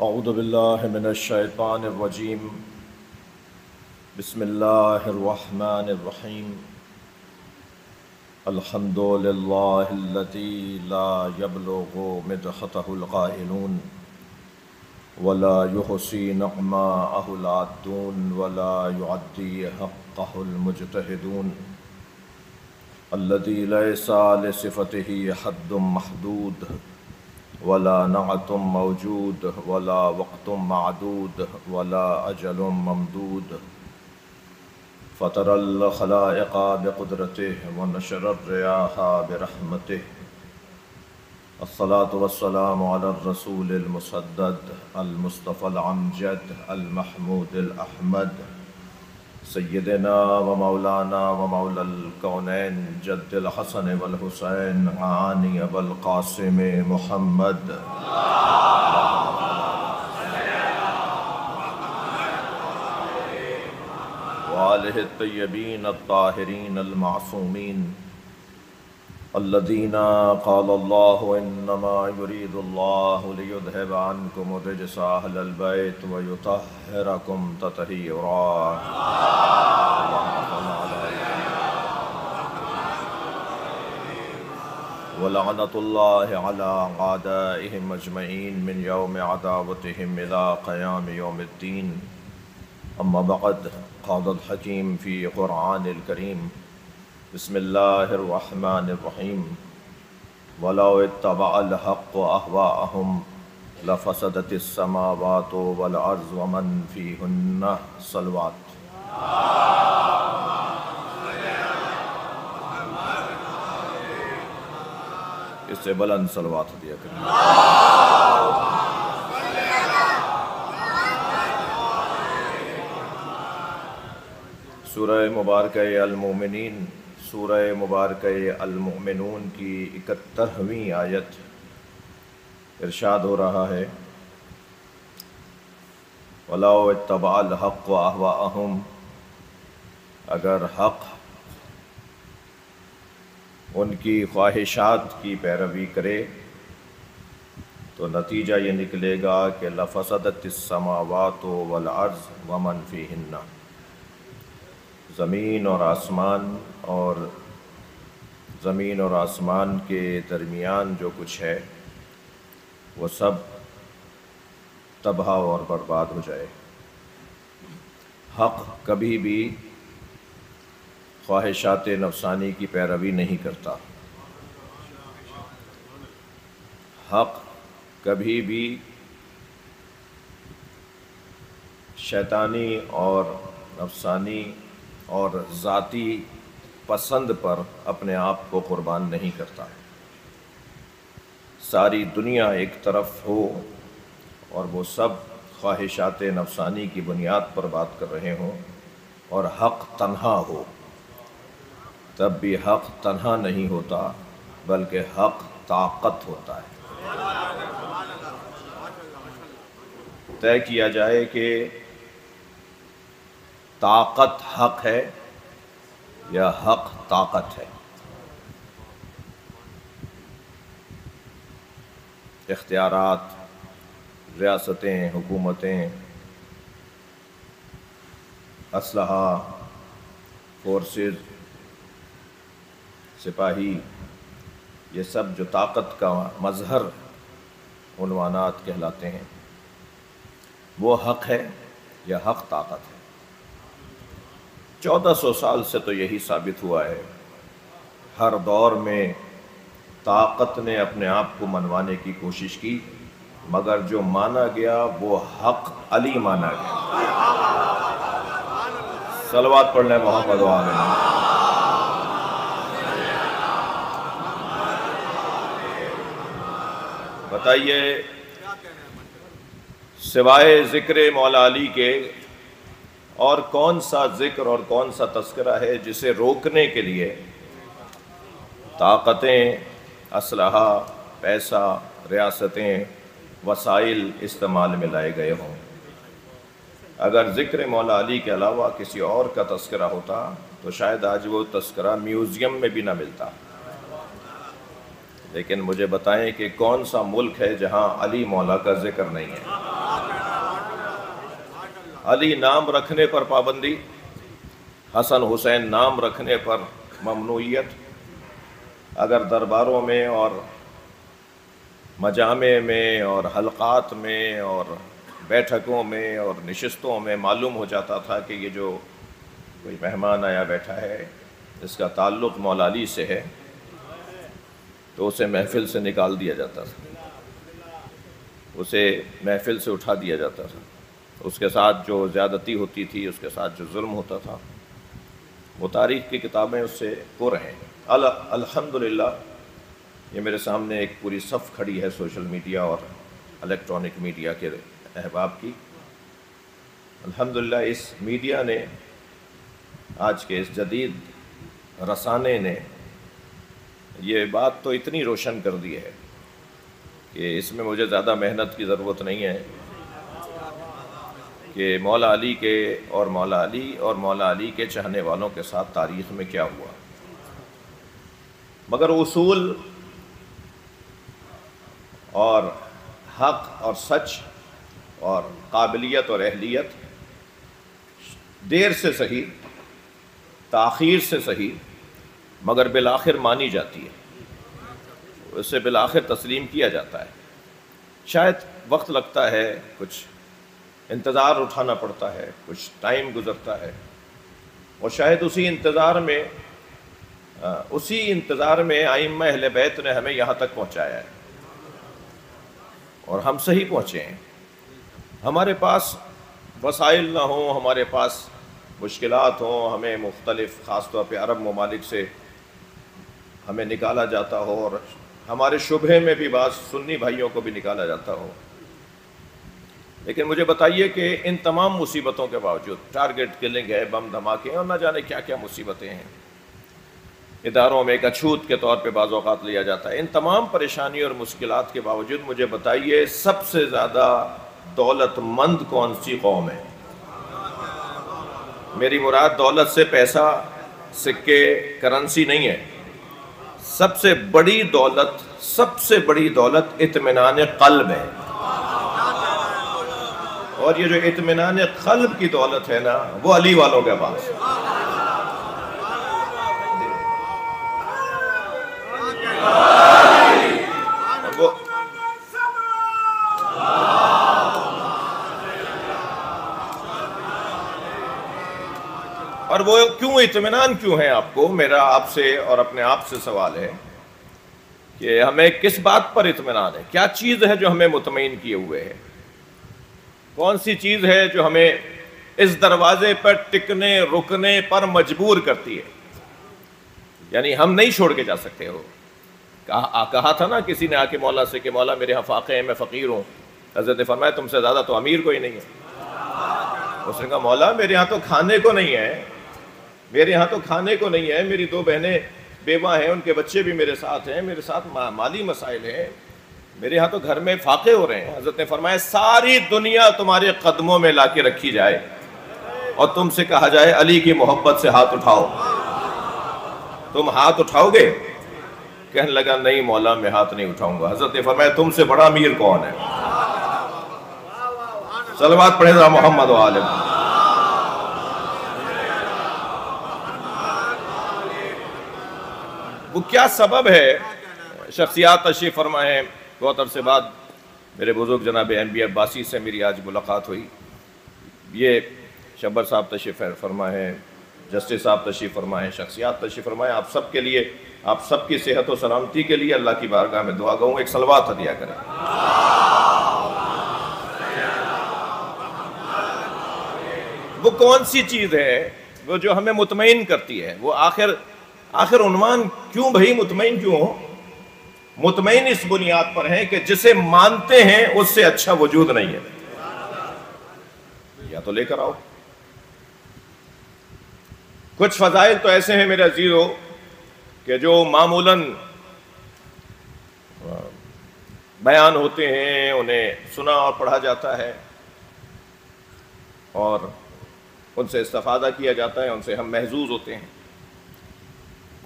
اعوذ باللہ من الشیطان الرجیم بسم اللہ الرحمن الرحیم الحمد للہ الذی لا یبلغ مدحتہ القائلون ولا یحصی نعماءہ العادون ولا یعدی حقہ المجتہدون الذی لیس لصفتہ حد محدود ولا نعت موجود ولا وقت معدود ولا اجل ممدود فطر الخلائق بقدرته ونشر الرياح برحمته الصلاة والسلام على الرسول المسدد المصطفى العمجد المحمود الأحمد سيدنا ومولانا ومولى الكونين جد الحسن والحسين عاني أبا القاسم محمد وآله الطيبين الطاهرين المعصومين الذين قال الله إنما يريد الله ليذهب عنكم الرجس أهل البيت ويطهركم تطهيرا ولعنة الله على أعدائهم أجمعين من يوم عداوتهم إلى قيام يوم الدين أما بعد قال الحكيم في قرآن الكريم بسم الله الرحمن الرحيم ولو اتبع الحق أهواءهم لفسدت السماوات والأرض ومن فيهن صلوات اس سے بلند صلوات دیا کریں سورہ مبارکہ المومنین سورہ مبارکہ المؤمنون کی 71ویں آیت ارشاد ہو رہا ہے وَلَوْ اتَّبَعَ الْحَقُّ أَهْوَاءَهُمْ اگر حق ان کی خواہشات کی پیروی کرے تو نتیجہ یہ نکلے گا کہ لَفَسَدَتِ السَّمَاوَاتُ وَالْأَرْضُ وَمَنْ فِيهِنَّ زمین اور آسمان کے درمیان جو کچھ ہے وہ سب تباہ اور برباد ہو جائے۔ حق کبھی بھی خواہشات نفسانی کی پیروی نہیں کرتا، حق کبھی بھی شیطانی اور نفسانی اور ذاتی پسند پر اپنے آپ کو قربان نہیں کرتا۔ ساری دنیا ایک طرف ہو اور وہ سب خواہشات نفسانی کی بنیاد پر بات کر رہے ہوں اور حق تنہا ہو، تب بھی حق تنہا نہیں ہوتا بلکہ حق طاقت ہوتا ہے۔ طے کیا جائے کہ طاقت حق ہے یا حق طاقت ہے۔ اختیارات، ریاستیں، حکومتیں، اسلحہ، فورسز، سپاہی، یہ سب جو طاقت کا مظہر عنوانات کہلاتے ہیں، وہ حق ہے یا حق طاقت ہے۔ 1400 سال سے تو یہی ثابت ہوا ہے، ہر دور میں طاقت نے اپنے آپ کو منوانے کی کوشش کی، مگر جو مانا گیا وہ حق علی مانا گیا۔ صلوات پڑھ لیں محمد و آل محمد۔ بتائیے سوائے ذکر مولا علی کے اور کون سا ذکر اور کون سا تذکرہ ہے جسے روکنے کے لیے طاقتیں، اسلحہ، پیسہ، ریاستیں، وسائل استعمال میں لائے گئے ہوں؟ اگر ذکر مولا علی کے علاوہ کسی اور کا تذکرہ ہوتا تو شاید آج وہ تذکرہ میوزیم میں بھی نہ ملتا۔ لیکن مجھے بتائیں کہ کون سا ملک ہے جہاں علی مولا کا ذکر نہیں ہے؟ علی نام رکھنے پر پابندی، حسن حسین نام رکھنے پر ممنوعیت۔ اگر درباروں میں اور مجامع میں اور حلقات میں اور بیٹھکوں میں اور نشستوں میں معلوم ہو جاتا تھا کہ یہ جو کوئی مہمان آیا بیٹھا ہے اس کا تعلق مولا علی سے ہے، تو اسے محفل سے نکال دیا جاتا تھا، اسے محفل سے اٹھا دیا جاتا تھا، اس کے ساتھ جو زیادتی ہوتی تھی، اس کے ساتھ جو ظلم ہوتا تھا، وہ تاریخ کی کتابیں اس سے پر ہیں۔ الحمدللہ یہ میرے سامنے ایک پوری صف کھڑی ہے سوشل میڈیا اور الیکٹرانک میڈیا کے احباب کی۔ الحمدللہ اس میڈیا نے، آج کے اس جدید رسانے نے یہ بات تو اتنی روشن کر دی ہے کہ اس میں مجھے زیادہ محنت کی ضرورت نہیں ہے کہ مولا علی کے اور مولا علی اور مولا علی کے چاہنے والوں کے ساتھ تاریخ میں کیا ہوا، مگر اصول اور حق اور سچ اور قابلیت اور اہلیت دیر سے صحیح، تاخیر سے صحیح، مگر بالآخر مانی جاتی ہے، اسے بالآخر تسلیم کیا جاتا ہے۔ شاید وقت لگتا ہے، کچھ انتظار اٹھانا پڑتا ہے، کچھ ٹائم گزرتا ہے، اور شاید اسی انتظار میں ائمہ اہل بیت نے ہمیں یہاں تک پہنچایا ہے، اور ہم صحیح پہنچے ہیں۔ ہمارے پاس وسائل نہ ہوں، ہمارے پاس مشکلات ہوں، ہمیں مختلف خاص طور پہ عرب ممالک سے ہمیں نکالا جاتا ہو، اور ہمارے شبہے میں بھی بعض سنی بھائیوں کو بھی نکالا جاتا ہو، لیکن مجھے بتائیے کہ ان تمام مصیبتوں کے باوجود، ٹارگٹ کلنگ ہے، بم دھماکے ہیں، اور نہ جانے کیا کیا مصیبتیں ہیں، اداروں میں ایک اچھوت کے طور پہ بعض اوقات لیا جاتا ہے، ان تمام پریشانیوں اور مشکلات کے باوجود مجھے بتائیے سب سے زیادہ دولت مند کون سی قوم ہے؟ میری مراد دولت سے پیسہ، سکے، کرنسی نہیں ہے۔ سب سے بڑی دولت اطمینان قلب ہے، اور یہ جو اطمینان قلب کی دولت ہے نا، وہ علی والوں کے پاس۔ اور وہ کیوں، اطمینان کیوں ہے آپ کو؟ میرا آپ سے اور اپنے آپ سے سوال ہے کہ ہمیں کس بات پر اطمینان ہے؟ کیا چیز ہے جو ہمیں مطمئن کیے ہوئے ہے؟ کون سی چیز ہے جو ہمیں اس دروازے پر ٹکنے رکنے پر مجبور کرتی ہے؟ یعنی ہم نہیں چھوڑ کے جا سکتے ہو۔ کہا تھا نا کسی نے آ کے مولا سے کہ مولا میرے ہاں فاقے ہیں، میں فقیر ہوں۔ حضرت نے فرمایا تم سے زیادہ تو امیر کوئی نہیں ہے۔ اس نے کہا مولا میرے ہاں تو کھانے کو نہیں ہے، میری 2 بہنیں بیوہ ہیں، ان کے بچے بھی میرے ساتھ ہیں، میرے ساتھ مالی مسائل ہیں، میرے ہاں تو گھر میں فاقے ہو رہے ہیں۔ حضرت نے فرمایا ساری دنیا تمہارے قدموں میں لا کے رکھی جائے اور تم سے کہا جائے علی کی محبت سے ہاتھ اٹھاؤ، تم ہاتھ اٹھاؤ گے؟ کہنے لگا نہیں مولا میں ہاتھ نہیں اٹھاؤں گا۔ حضرت نے فرمایا تم سے بڑا امیر کون ہے؟ صلوات پڑھیں ذرا محمد و آل محمد۔ وہ کیا سبب ہے؟ شخصیات تشریف فرما ہے۔ بہت عرصے بعد میرے بزرگ جناب MB عباسی سے میری آج ملاقات ہوئی۔ یہ شبر صاحب تشریف فرما ہے، جسٹس صاحب تشریف فرما ہے، شخصیات تشریف فرما ہے۔ آپ سب کے لیے، آپ سب کی صحت و سلامتی کے لیے اللہ کی بارگاہ میں دعا گوں، ایک صلوات ہدیہ کریں۔ وہ کون سی چیز ہے وہ جو ہمیں مطمئن کرتی ہے؟ وہ آخر عنوان کیوں بھئی مطمئن کیوں ہو؟ مطمئن اس بنیاد پر ہیں کہ جسے مانتے ہیں اس سے اچھا وجود نہیں ہے۔ یا تو لے کر آؤ۔ کچھ فضائل تو ایسے ہیں میرے عزیزو کہ جو معمولاً بیان ہوتے ہیں، انہیں سنا اور پڑھا جاتا ہے اور ان سے استفادہ کیا جاتا ہے، ان سے ہم محظوظ ہوتے ہیں،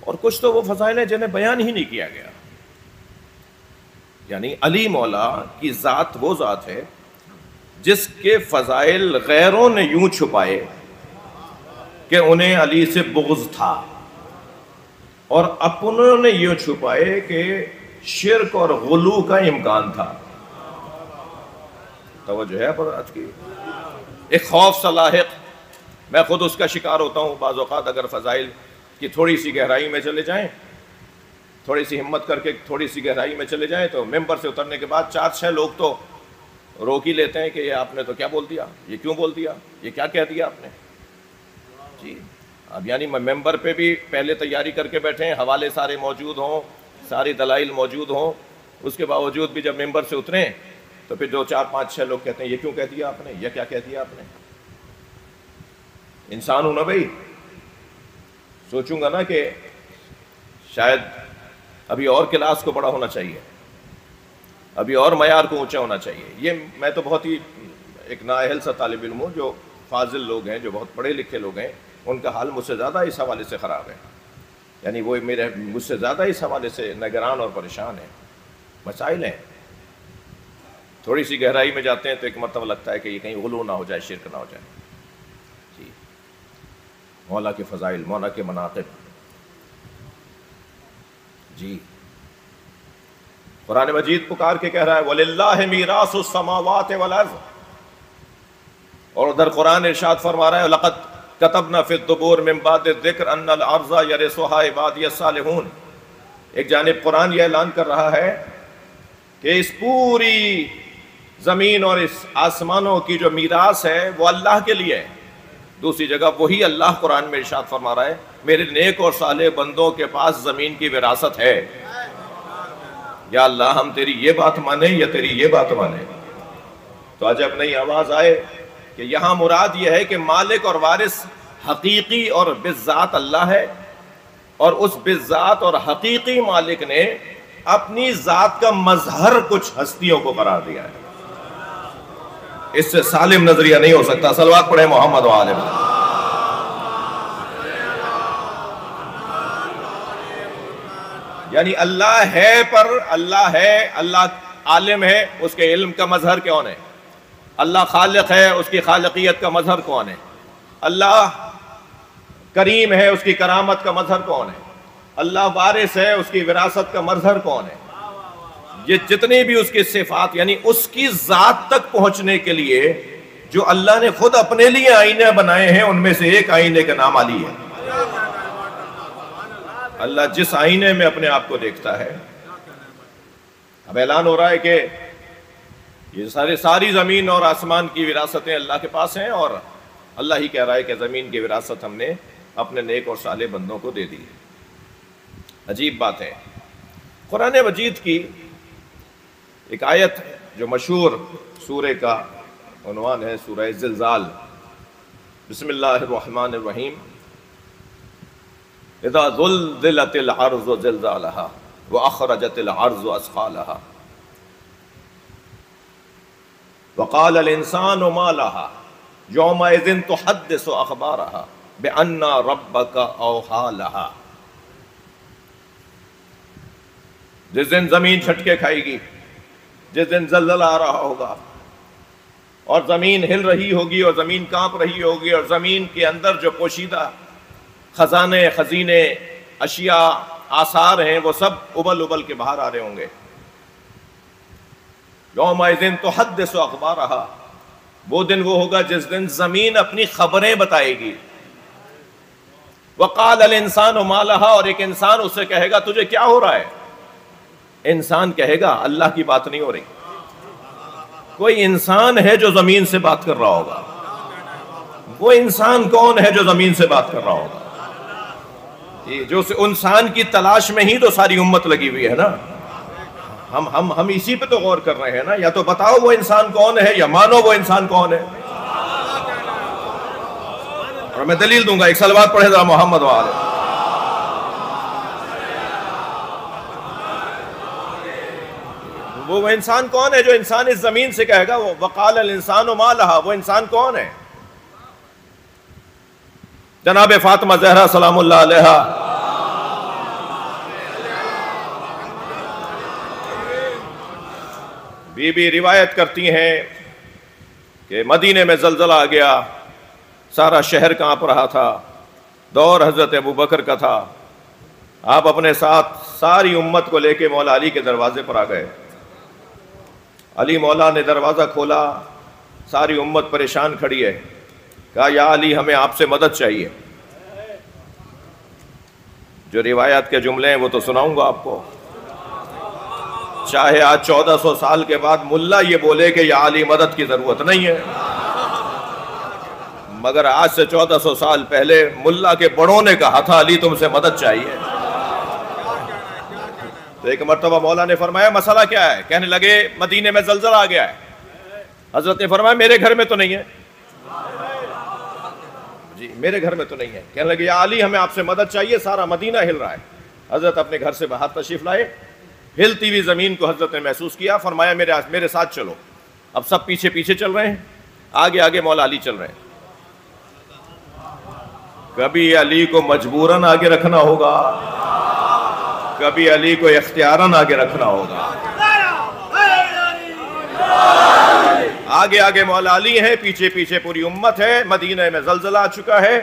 اور کچھ تو وہ فضائل ہیں جنہیں بیان ہی نہیں کیا گیا۔ یعنی علی مولا کی ذات وہ ذات ہے جس کے فضائل غیروں نے یوں چھپائے کہ انہیں علی سے بغض تھا، اور اپنوں نے یوں چھپائے کہ شرک اور غلو کا امکان تھا۔ توجہ ہے پر آج کی ایک خوف سا لاحق، میں خود اس کا شکار ہوتا ہوں بعض اوقات، اگر فضائل کی تھوڑی سی گہرائی میں چلے جائیں، تھوڑی سی ہمت کر کے تھوڑی سی گہرائی میں چلے جائیں، تو ممبر سے اترنے کے بعد 4-6 لوگ تو روک ہی لیتے ہیں کہ یہ آپ نے تو کیا بول دیا، یہ کیوں بول دیا، یہ کیا کہہ دیا آپ نے جی۔ اب یعنی ممبر پہ بھی پہلے تیاری کر کے بیٹھے ہیں، حوالے سارے موجود ہوں، ساری دلائل موجود ہوں، اس کے باوجود بھی جب ممبر سے اتریں تو پھر 2-4-5-6 لوگ کہتے ہیں یہ کیوں کہہ دیا آپ نے، یہ کیا کہہ دیا آپ نے۔ انسان ہوں نا بھائی، سوچوں گا نا کہ شاید ابھی اور کلاس کو بڑا ہونا چاہیے، ابھی اور معیار کو اونچا ہونا چاہیے۔ یہ میں تو بہت ہی ایک نااہل سا طالب علم ہوں، جو فاضل لوگ ہیں، جو بہت پڑھے لکھے لوگ ہیں، ان کا حال مجھ سے زیادہ اس حوالے سے خراب ہے، یعنی وہ مجھ سے زیادہ اس حوالے سے نگران اور پریشان ہیں۔ مسائل ہیں، تھوڑی سی گہرائی میں جاتے ہیں تو ایک مرتبہ لگتا ہے کہ یہ کہیں غلو نہ ہو جائے، شرک نہ ہو جائے جی۔ مولا کے فضائل، مولا کے مناقب جی۔ قرآن مجید پکار کے کہہ رہا ہے وَلِلَّهِ مِيرَاثُ السَّمَاوَاتِ وَالْأَرْضِ، اور ادھر قرآن ارشاد فرما رہا ہے لَقَدْ كَتَبْنَا فِي الزُّبُورِ مِن بَعْدِ الذِّكْرِ أَنَّ الْأَرْضَ يَرِثُهَا عِبَادِيَ الصَّالِحُونَ۔ ایک جانب قرآن یہ اعلان کر رہا ہے کہ اس پوری زمین اور اس آسمانوں کی جو میراث ہے وہ اللہ کے لیے ہے۔ دوسری جگہ وہی اللہ قرآن میں ارشاد فرما رہا ہے میرے نیک اور صالح بندوں کے پاس زمین کی وراثت ہے۔ یا اللہ ہم تیری یہ بات مانیں یا تیری یہ بات مانیں۔ تو عجب نہیں آواز آئے کہ یہاں مراد یہ ہے کہ مالک اور وارث حقیقی اور بالذات اللہ ہے، اور اس بالذات اور حقیقی مالک نے اپنی ذات کا مظہر کچھ ہستیوں کو قرار دیا ہے۔ اس سے سالم نظریہ نہیں ہو سکتا۔ صلوات پڑھیں محمد و آل محمد۔ یعنی اللہ ہے پر اللہ ہے، اللہ عالم ہے، اس کے علم کا مظہر کون ہے؟ اللہ خالق ہے، اس کی خالقیت کا مظہر کون ہے؟ اللہ کریم ہے، اس کی کرامت کا مظہر کون ہے؟ اللہ وارث ہے، اس کی وراثت کا مظہر کون ہے؟ یہ جتنی بھی اس کی صفات، یعنی اس کی ذات تک پہنچنے کے لیے جو اللہ نے خود اپنے لیے آئینے بنائے ہیں، ان میں سے ایک آئینے کا نام علی ہے۔ اللہ جس آئینے میں اپنے آپ کو دیکھتا ہے، اب اعلان ہو رہا ہے کہ یہ ساری زمین اور آسمان کی وراثتیں اللہ کے پاس ہیں، اور اللہ ہی کہہ رہا ہے کہ زمین کی وراثت ہم نے اپنے نیک اور صالح بندوں کو دے دی ہے۔ عجیب بات ہے۔ قرآن مجید کی ایک آیت جو مشہور سورہ کا عنوان ہے، سورہ زلزال، بسم اللہ الرحمن الرحیم، اذا زلزلت الارض زلزالها واخرجت الارض اثقالها وقال الانسان ما لها يومئذ تحدث اخبارها بان ربك اوحى لها۔ جس دن زمین جھٹکے کھائے گی، جس دن زلزلہ آ رہا ہوگا اور زمین ہل رہی ہوگی اور زمین کانپ رہی ہوگی، اور زمین کے اندر جو پوشیدہ خزانے، خزینے، اشیاء، آثار ہیں، وہ سب ابل ابل کے باہر آ رہے ہوں گے۔ یومئذ تحدث اخبارها، وہ دن وہ ہوگا جس دن زمین اپنی خبریں بتائے گی۔ وقال الانسان ما لها، اور ایک انسان اس سے کہے گا تجھے کیا ہو رہا ہے؟ انسان کہے گا اللہ کی بات نہیں ہو رہی۔ کوئی انسان ہے جو زمین سے بات کر رہا ہوگا۔ وہ انسان کون ہے جو زمین سے بات کر رہا ہوگا؟ جو انسان کی تلاش میں ہی تو ساری امت لگی ہوئی ہے نا۔ ہم اسی پہ تو غور کر رہے ہیں نا۔ یا تو بتاؤ وہ انسان کون ہے، یا مانو وہ انسان کون ہے۔ اور میں دلیل دوں گا، ایک صلوات پڑھے ذرا محمد والے۔ وہ انسان کون ہے جو انسان اس زمین سے کہے گا وقال الانسان ما لها، وہ انسان کون ہے؟ جناب فاطمہ زہرا سلام اللہ علیہا بی بی روایت کرتی ہیں کہ مدینے میں زلزلہ آ گیا، سارا شہر کانپ رہا تھا، دور حضرت ابوبکر کا تھا، آپ اپنے ساتھ ساری امت کو لے کے مولا علی کے دروازے پر آ گئے۔ علی مولا نے دروازہ کھولا، ساری امت پریشان کھڑی ہے، کہا یا علی ہمیں آپ سے مدد چاہیے۔ جو روایات کے جملے ہیں وہ تو سناؤں گا آپ کو، چاہے آج 1400 سال کے بعد ملا یہ بولے کہ یا علی مدد کی ضرورت نہیں ہے، مگر آج سے 1400 سال پہلے ملا کے بڑوں نے کہا تھا علی تم سے مدد چاہیے۔ تو ایک مرتبہ مولا نے فرمایا مسئلہ کیا ہے؟ کہنے لگے مدینے میں زلزلہ آ گیا ہے۔ حضرت نے فرمایا میرے گھر میں تو نہیں ہے، جی میرے گھر میں تو نہیں ہے۔ کہنے لگے یا علی ہمیں آپ سے مدد چاہیے، سارا مدینہ ہل رہا ہے۔ حضرت اپنے گھر سے باہر تشریف لائے، ہلتی ہوئی زمین کو حضرت نے محسوس کیا، فرمایا میرے ساتھ چلو۔ اب سب پیچھے پیچھے چل رہے ہیں، آگے آگے مولا علی چل رہے ہیں۔ کبھی علی کو مجبوراً آگے رکھنا ہوگا، کبھی علی کو اختیاراً آگے رکھنا ہوگا۔ آگے آگے مولا علی ہے، پیچھے پیچھے پوری امت ہے۔ مدینہ میں زلزلہ آ چکا ہے،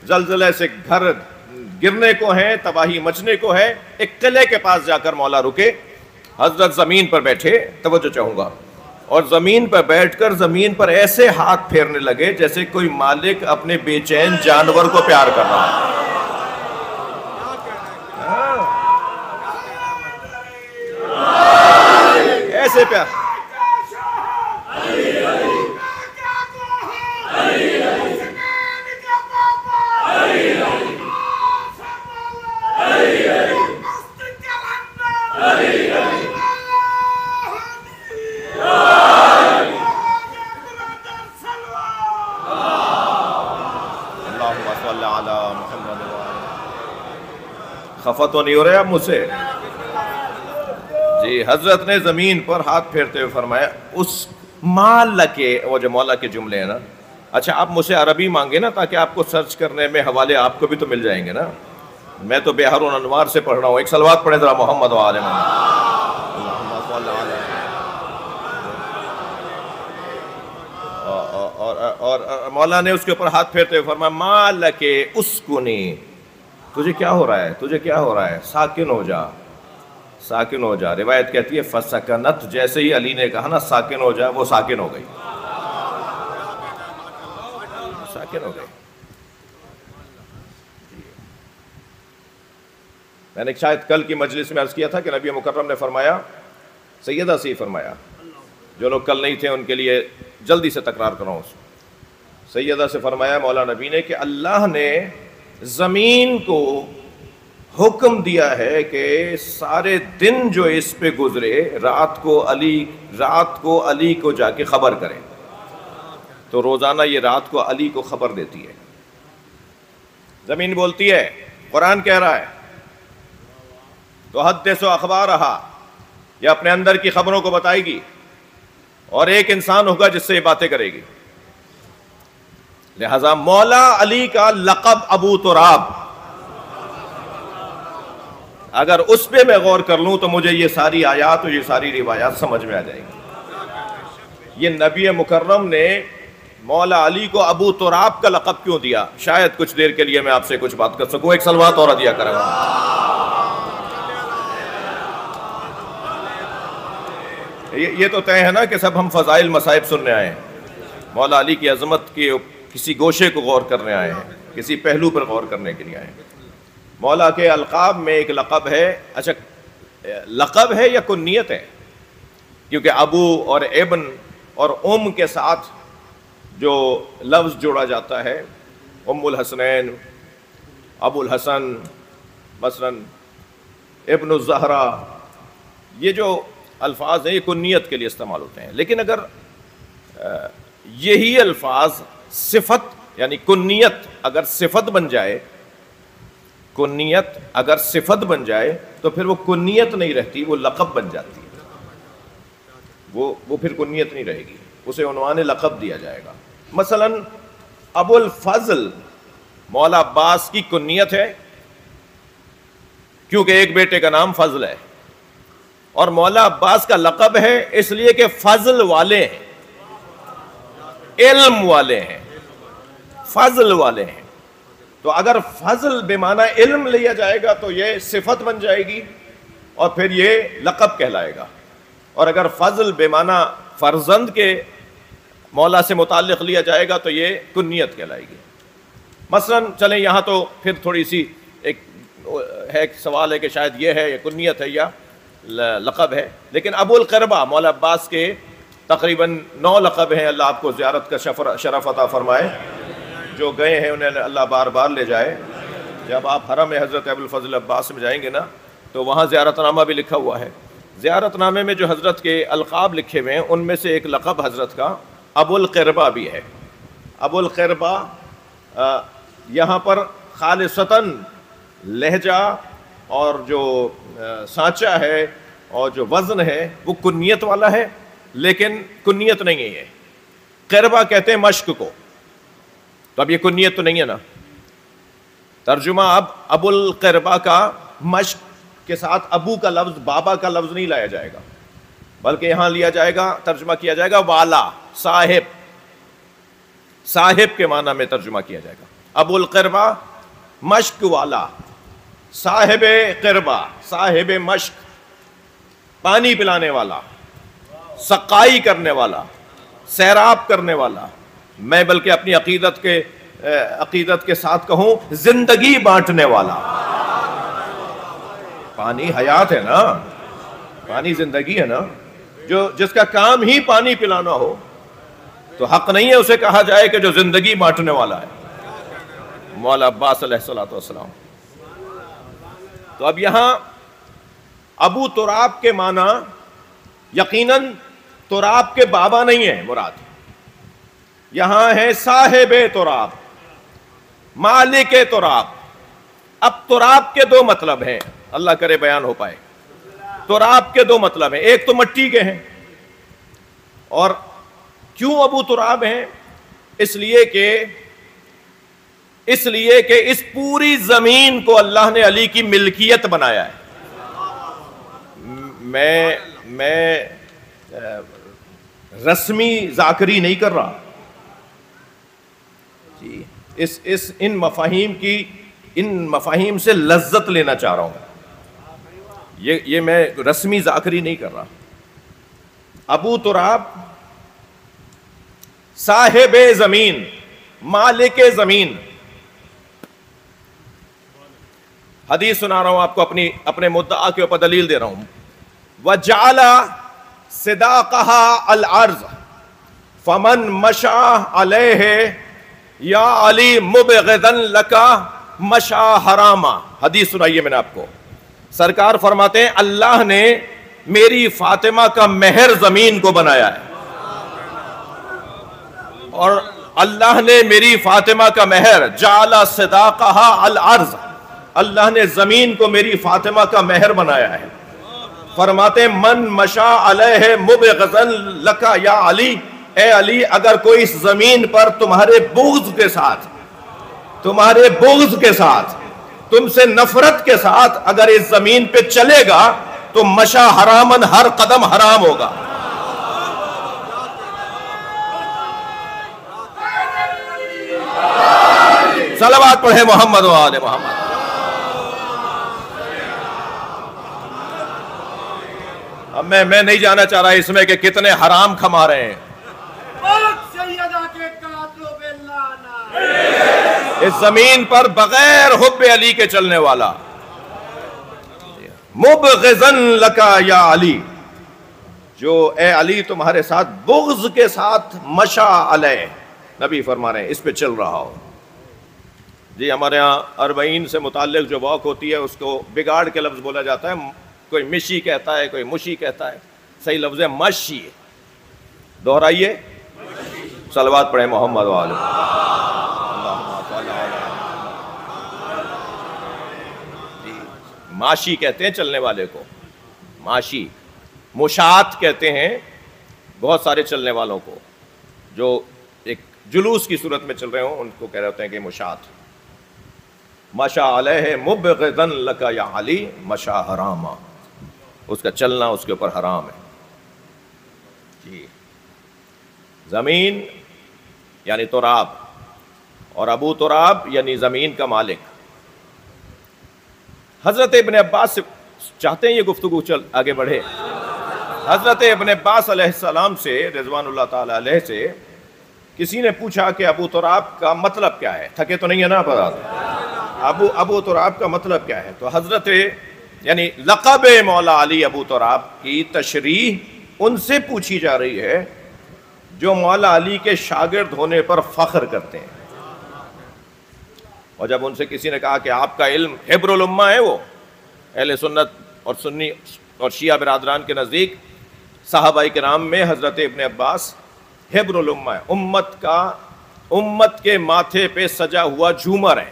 زلزلے سے گھر گرنے کو ہے، تباہی مچنے کو ہے۔ ایک قلعے کے پاس جا کر مولا رکے، حضرت زمین پر بیٹھے، توجہ چاہوں گا، اور زمین پر بیٹھ کر زمین پر ایسے ہاتھ پھیرنے لگے جیسے کوئی مالک اپنے بے چین جانور کو پیار کر رہا ہے۔ ایسے پیار۔ خفا تو نہیں ہو رہے آپ مجھ سے؟ جی حضرت نے زمین پر ہاتھ پھیرتے ہوئے فرمایا اس مال کے، وہ جو مولا کے جملے ہیں نا، اچھا آپ مجھ سے عربی مانگے نا تاکہ آپ کو سرچ کرنے میں حوالے آپ کو بھی تو مل جائیں گے نا، میں تو بحر الانوار سے پڑھ رہا ہوں۔ ایک صلوات پڑھیں ذرا محمد وآل محمد۔ اور مولا نے اس کے اوپر ہاتھ پھیرتے ہوئے فرمایا مال کے اسکنی، تجھے کیا ہو رہا ہے، تجھے کیا ہو رہا ہے، ساکن ہو جا، ساکن ہو جا۔ روایت کہتی ہے فسکنت، جیسے ہی علی نے کہا نا ساکن ہو جا، وہ ساکن ہو گئی، ساکن ہو گئی۔ میں نے شاید کل کی مجلس میں عرض کیا تھا کہ نبی مکرم نے فرمایا، سیدہ سے ہی فرمایا، جو لوگ کل نہیں تھے ان کے لیے جلدی سے تکرار کر رہا ہوں، سیدہ سے فرمایا مولا نبی نے کہ اللہ نے زمین کو حکم دیا ہے کہ سارے دن جو اس پہ گزرے رات کو علی کو جا کے خبر کرے، تو روزانہ یہ رات کو علی کو خبر دیتی ہے۔ زمین بولتی ہے، قرآن کہہ رہا ہے تو حدث و اخبارہا، یہ اپنے اندر کی خبروں کو بتائے گی، اور ایک انسان ہوگا جس سے یہ باتیں کرے گی۔ لہذا مولا علی کا لقب ابو تراب، اگر اس پہ میں غور کر لوں تو مجھے یہ ساری آیات اور یہ ساری روایات سمجھ میں آ جائیں گی۔ یہ نبی مکرم نے مولا علی کو ابو تراب کا لقب کیوں دیا؟ شاید کچھ دیر کے لیے میں آپ سے کچھ بات کر سکوں۔ ایک صلوات اور دیا کریں۔ یہ تو طے ہے نا کہ سب ہم فضائل مصائب سننے آئے ہیں، مولا علی کی عظمت کے کسی گوشے کو غور کرنے آئے ہیں، کسی پہلو پر غور کرنے کے لیے آئے ہیں۔ مولا کے القاب میں ایک لقب ہے، اچھا لقب ہے یا کنیت ہے؟ کیونکہ ابو اور ابن اور کے ساتھ جو لفظ جوڑا جاتا ہے، الحسنین، ابو الحسن مثلا، ابن الزہرا، یہ جو الفاظ ہیں یہ کنیت کے لیے استعمال ہوتے ہیں۔ لیکن اگر یہی الفاظ صفت یعنی کنیت اگر صفت بن جائے، کنیت اگر صفت بن جائے تو پھر وہ کنیت نہیں رہتی، وہ لقب بن جاتی ہے، وہ پھر کنیت نہیں رہے گی، اسے عنوان لقب دیا جائے گا۔ مثلا ابو الفضل مولا عباس کی کنیت ہے کیونکہ ایک بیٹے کا نام فضل ہے، اور مولا عباس کا لقب ہے اس لیے کہ فضل والے ہیں۔ علم والے ہیں، فضل والے ہیں. تو اگر فضل بمعنی علم لیا جائے گا تو یہ صفت بن جائے گی اور پھر یہ لقب کہلائے گا. اور اگر فضل بمعنی فرزند کے مولا سے متعلق لیا جائے گا تو یہ کنیت کہلائے گی. مثلا چلیں یہاں تو پھر تھوڑی سی ایک سوال ہے کہ شاید یہ ہے یہ کنیت ہے یا لقب ہے. لیکن ابو القربہ مولا عباس کے تقریباً 9 لقب ہیں. اللہ آپ کو زیارت کا شرف عطا فرمائے. جو گئے ہیں انہیں اللہ بار بار لے جائے. جب آپ حرم حضرت ابو الفضل عباس میں جائیں گے نا تو وہاں زیارت نامہ بھی لکھا ہوا ہے. زیارت نامے میں جو حضرت کے القاب لکھے ہوئے ہیں ان میں سے ایک لقب حضرت کا ابو القربہ بھی ہے. ابو القربہ یہاں پر خالصتاً لہجہ اور جو سانچہ ہے اور جو وزن ہے وہ کنیت والا ہے، لیکن کنیت نہیں ہے. یہ قربہ کہتے ہیں مشق کو، تو اب یہ کنیت تو نہیں ہے نا. ترجمہ اب ابو القربہ کا مشق کے ساتھ ابو کا لفظ بابا کا لفظ نہیں لایا جائے گا، بلکہ یہاں لیا جائے گا، ترجمہ کیا جائے گا والا، صاحب، صاحب کے معنی میں ترجمہ کیا جائے گا. ابو القربہ مشق والا، صاحب قربہ، صاحب مشق، پانی پلانے والا، سقائی کرنے والا، سیراب کرنے والا. میں بلکہ اپنی عقیدت کے ساتھ کہوں زندگی بانٹنے والا. پانی حیات ہے نا، پانی زندگی ہے نا. جس کا کام ہی پانی پلانا ہو تو حق نہیں ہے اسے کہا جائے کہ جو زندگی بانٹنے والا ہے. مولا عباس علیہ الصلوۃ والسلام. تو اب یہاں ابو تراب کے معنی یقیناً تراب کے بابا نہیں ہے مراد. یہاں ہے صاحب تراب، مالک تراب. اب تراب کے 2 مطلب ہیں، اللہ کرے بیان ہو پائے. تراب کے 2 مطلب ہیں، ایک تو مٹی کے ہیں. اور کیوں ابو تراب ہیں؟ اس لیے کہ اس پوری زمین کو اللہ نے علی کی ملکیت بنایا ہے. میں رسمی ذاکری نہیں کر رہا جی. ان مفاہیم سے لذت لینا چاہ رہا ہوں. یہ میں رسمی ذاکری نہیں کر رہا. ابو تراب صاحب زمین، مالک زمین. حدیث سنا رہا ہوں آپ کو، اپنے مدعا کے اوپر دلیل دے رہا ہوں. وَجَعَلَ صِدَاقَهَا الْأَرْض فَمَنْ مَشَى عَلَيْهِ یا علی مُبْغِضًا لَكَ مَشَى حَرَامًا. حدیث سنائیے میں نے آپ کو. سرکار فرماتے ہیں اللہ نے میری فاطمہ کا مہر زمین کو بنایا ہے، اور اللہ نے میری فاطمہ کا مہر جعل صداقها الارض، اللہ نے زمین کو میری فاطمہ کا مہر بنایا ہے. فرماتے من مشا علیہ مبغضا لک یا علی، اے علی اگر کوئی اس زمین پر تمہارے بغض کے ساتھ تم سے نفرت کے ساتھ اگر اس زمین پہ چلے گا تو مشا حرامن، ہر قدم حرام ہوگا. صلوات پڑھے محمد و آل محمد. اب میں نہیں جانا چاہ رہا اس میں کہ کتنے حرام کھما رہے ہیں. اس زمین پر بغیر حب علی کے چلنے والا. مبغضاً لک یا علی، جو اے علی تمہارے ساتھ بغض کے ساتھ مشا علیہ، نبی فرما رہے ہیں اس پہ چل رہا ہو. جی ہمارے ہاں 40 سے متعلق جو واک ہوتی ہے اس کو بگاڑ کے لفظ بولا جاتا ہے. کوئی مشی کہتا ہے، کوئی مشی کہتا ہے. صحیح لفظ ہے مشی. دہرائیے، صلوات پڑھیں محمد و آل. جی ماشی کہتے ہیں چلنے والے کو، ماشی. مشاۃ کہتے ہیں بہت سارے چلنے والوں کو جو ایک جلوس کی صورت میں چل رہے ہوں، ان کو کہہ رہے ہوتے ہیں کہ مشاۃ. مشا علیہ مبغضا لک یا علی مشا حراما، اس کا چلنا اس کے اوپر حرام ہے. جی زمین یعنی تراب، اور ابو تراب یعنی زمین کا مالک۔ حضرت ابن عباس سے چاہتے ہیں یہ گفتگو چل آگے بڑھے۔ حضرت ابن عباس علیہ السلام سے رضوان اللہ تعالی علیہ سے کسی نے پوچھا کہ ابو تراب کا مطلب کیا ہے؟ تھکے تو نہیں ہے نا پتا؟ ابو تراب کا مطلب کیا ہے؟ تو حضرت یعنی لقب مولا علی ابو تراب کی تشریح ان سے پوچھی جا رہی ہے جو مولا علی کے شاگرد ہونے پر فخر کرتے ہیں۔ اور جب ان سے کسی نے کہا کہ آپ کا علم حبر الامہ ہے، وہ اہل سنت اور سنی اور شیعہ برادران کے نزدیک صحابہ کرام میں حضرت ابن عباس حبر الامہ ہے، امت کے ماتھے پہ سجا ہوا جھومر ہے،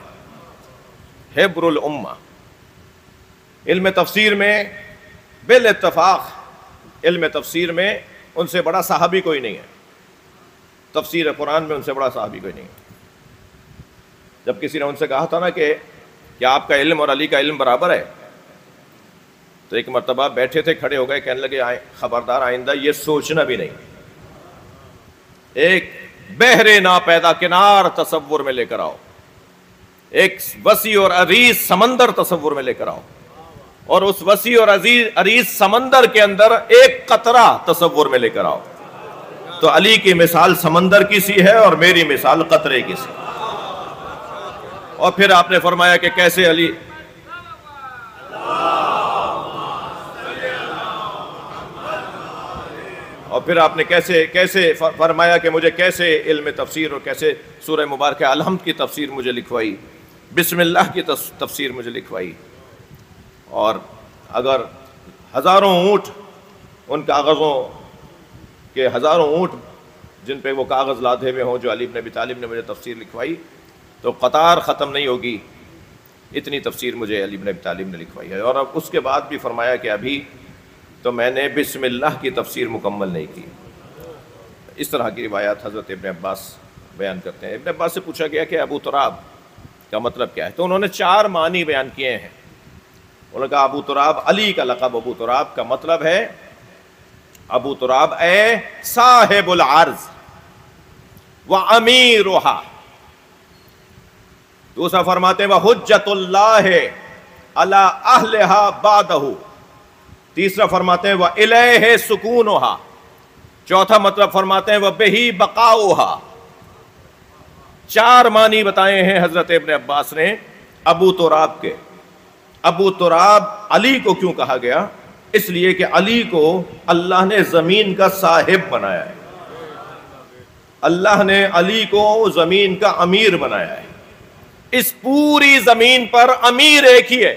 حبر الامہ۔ علم تفسیر میں بالاتفاق، علم تفسیر میں ان سے بڑا صحابی کوئی نہیں ہے، تفسیر قرآن میں ان سے بڑا صحابی کوئی نہیں ہے۔ جب کسی نے ان سے کہا تھا نا کہ کیا آپ کا علم اور علی کا علم برابر ہے، تو ایک مرتبہ بیٹھے تھے، کھڑے ہو گئے، کہنے لگے خبردار آئندہ یہ سوچنا بھی نہیں، ایک بحر ناپیدا کنار تصور میں لے کر آؤ، ایک وسیع اور عریض سمندر تصور میں لے کر آؤ، اور اس وسیع اور عریض سمندر کے اندر ایک قطرہ تصور میں لے کر آؤ، تو علی کی مثال سمندر کی سی ہے اور میری مثال قطرے کی سی۔ اور پھر آپ نے فرمایا کہ کیسے علی اور پھر آپ نے کیسے فرمایا کہ مجھے کیسے علم تفسیر اور کیسے سورہ مبارکہ الحمد کی تفسیر مجھے لکھوائی، بسم اللہ کی تفسیر مجھے لکھوائی۔ اور اگر ہزاروں اونٹ ان کاغذوں کے ہزاروں اونٹ جن پہ وہ کاغذ لادے ہوئے ہوں جو علی بن ابی طالب نے مجھے تفسیر لکھوائی، تو قطار ختم نہیں ہوگی، اتنی تفسیر مجھے علی بن ابی طالب نے لکھوائی ہے۔ اور اب اس کے بعد بھی فرمایا کہ ابھی تو میں نے بسم اللہ کی تفسیر مکمل نہیں کی۔ اس طرح کی روایات حضرت ابن عباس بیان کرتے ہیں۔ ابن عباس سے پوچھا گیا کہ ابو تراب کا مطلب کیا ہے، تو انہوں نے 4 معنی بیان کیے ہیں۔ انہوں نے کہا ابو تراب، علی کا لقب ابو تراب کا مطلب ہے ابو تراب اے صاحب العرض وَأَمِيرُهَا۔ دوسرا فرماتے ہیں وَحُجَّةُ اللَّهِ عَلَىٰ أَهْلِهَا بَعْدَهُ۔ تیسرا فرماتے ہیں وَإِلَيْهِ سُكُونُهَا۔ چوتھا مطلب فرماتے ہیں وَبِهِ بَقَاؤُهَا۔ 4 معنی بتائے ہیں حضرت ابن عباس نے ابو تراب کے۔ ابو تراب علی کو کیوں کہا گیا؟ اس لیے کہ علی کو اللہ نے زمین کا صاحب بنایا ہے، اللہ نے علی کو زمین کا امیر بنایا ہے۔ اس پوری زمین پر امیر ایک ہی ہے،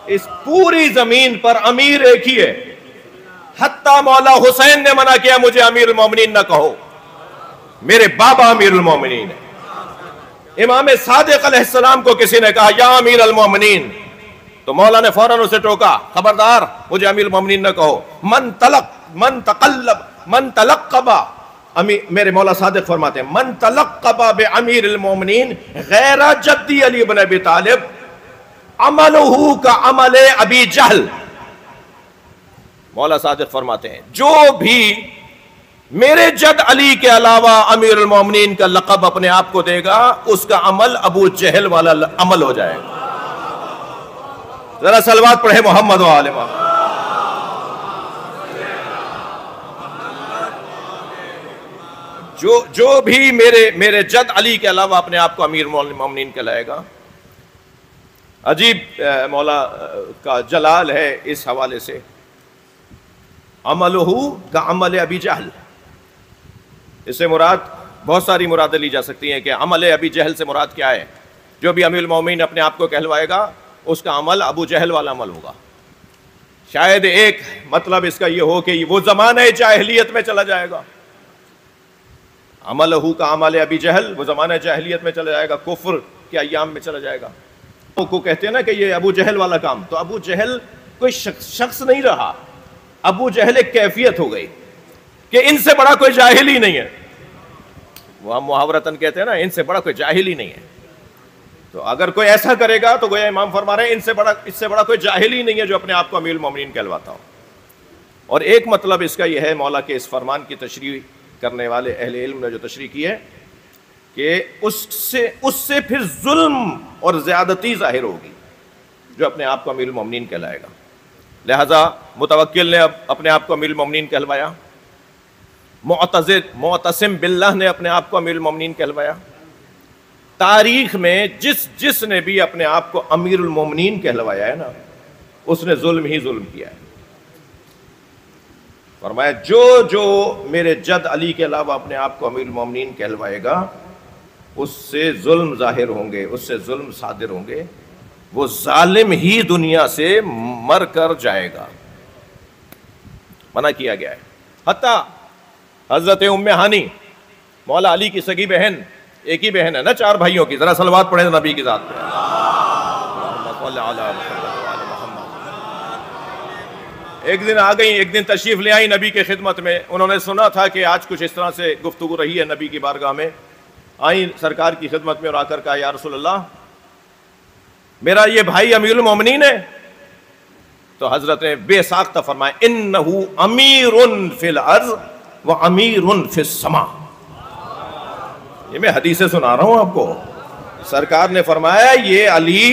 اس پوری زمین پر امیر ایک ہی ہے۔ حتیٰ مولا حسین نے منع کیا مجھے امیر المومنین نہ کہو، میرے بابا امیر المومنین ہے۔ امام صادق علیہ السلام کو کسی نے کہا یا امیر المومنین، تو مولا نے فوراً اسے ٹوکا، خبردار مجھے امیر المومنین نہ کہو۔ من تلقب، میرے مولا صادق فرماتے ہیں من تلقب بامیر المومنین غیر جدی علی بن ابی طالب عملہ کا عمل ابی جہل۔ مولا صادق فرماتے ہیں جو بھی میرے جد علی کے علاوہ امیر المومنین کا لقب اپنے آپ کو دے گا، اس کا عمل ابو جہل والا عمل ہو جائے گا۔ ذرا صلوات پڑھے محمد و آل محمد۔ جو بھی میرے جد علی کے علاوہ اپنے آپ کو امیر المومنین کہلائے گا۔ عجیب مولا کا جلال ہے اس حوالے سے، عملہ کا عمل ابی جہل۔ اس سے مراد بہت ساری مرادیں لی جا سکتی ہیں کہ عمل ابی جہل سے مراد کیا ہے؟ جو بھی امیر المومنین اپنے آپ کو کہلوائے گا اس کا عمل ابو جہل والا عمل ہوگا۔ شاید ایک مطلب اس کا یہ ہو کہ وہ زمانہ جاہلیت میں چلا جائے گا، عملہ کا عمل ابی جہل وہ زمانہ جاہلیت میں چلا جائے گا، کفر کے ایام میں چلا جائے گا۔ کو کہتے ہیں نا کہ یہ ابو جہل والا کام، تو ابو جہل کوئی شخص نہیں رہا، ابو جہل ایک کیفیت ہو گئی کہ ان سے بڑا کوئی جاہل ہی نہیں ہے۔ وہ ہم محاورتاً کہتے ہیں نا ان سے بڑا کوئی جاہل ہی نہیں ہے۔ تو اگر کوئی ایسا کرے گا تو گویا امام فرما رہے ہیں اس سے بڑا کوئی جاہل ہی نہیں ہے جو اپنے آپ کو امیر المومنین کہلواتا ہو۔ اور ایک مطلب اس کا یہ ہے، مولا کے اس فرمان کی تشریح کرنے والے اہل علم نے جو تشریح کی ہے کہ اس سے پھر ظلم اور زیادتی ظاہر ہوگی جو اپنے آپ کو امیر المومنین کہلائے گا۔ لہذا متوکل نے اپنے آپ کو امیر المومنین کہلوایا، معتصم باللہ نے اپنے آپ کو امیر المومنین کہلوایا۔ تاریخ میں جس نے بھی اپنے آپ کو امیر المومنین کہلوایا ہے نا، اس نے ظلم ہی ظلم کیا ہے۔ فرمایا جو میرے جد علی کے علاوہ اپنے آپ کو امیر المومنین کہلوائے گا، اس سے ظلم ظاہر ہوں گے، اس سے ظلم صادر ہوں گے، وہ ظالم ہی دنیا سے مر کر جائے گا۔ منع کیا گیا ہے۔ حتیٰ حضرت ام ہانی مولا علی کی سگی بہن، ایک ہی بہن ہے نا 4 بھائیوں کی، ذرا صلوات پڑھیں نبی کی ذات پہ۔ ایک دن آ گئی، ایک دن تشریف لے آئی نبی کے خدمت میں، انہوں نے سنا تھا کہ آج کچھ اس طرح سے گفتگو رہی ہے نبی کی بارگاہ میں، آئیں سرکار کی خدمت میں اور آ کر کہا یا رسول اللہ میرا یہ بھائی امیر المومنین ہے؟ تو حضرت نے بے ساختہ فرمایا انہو امیر فی الارض و امیر فی السماء۔ یہ میں حدیثیں سنا رہا ہوں آپ کو، سرکار نے فرمایا یہ علی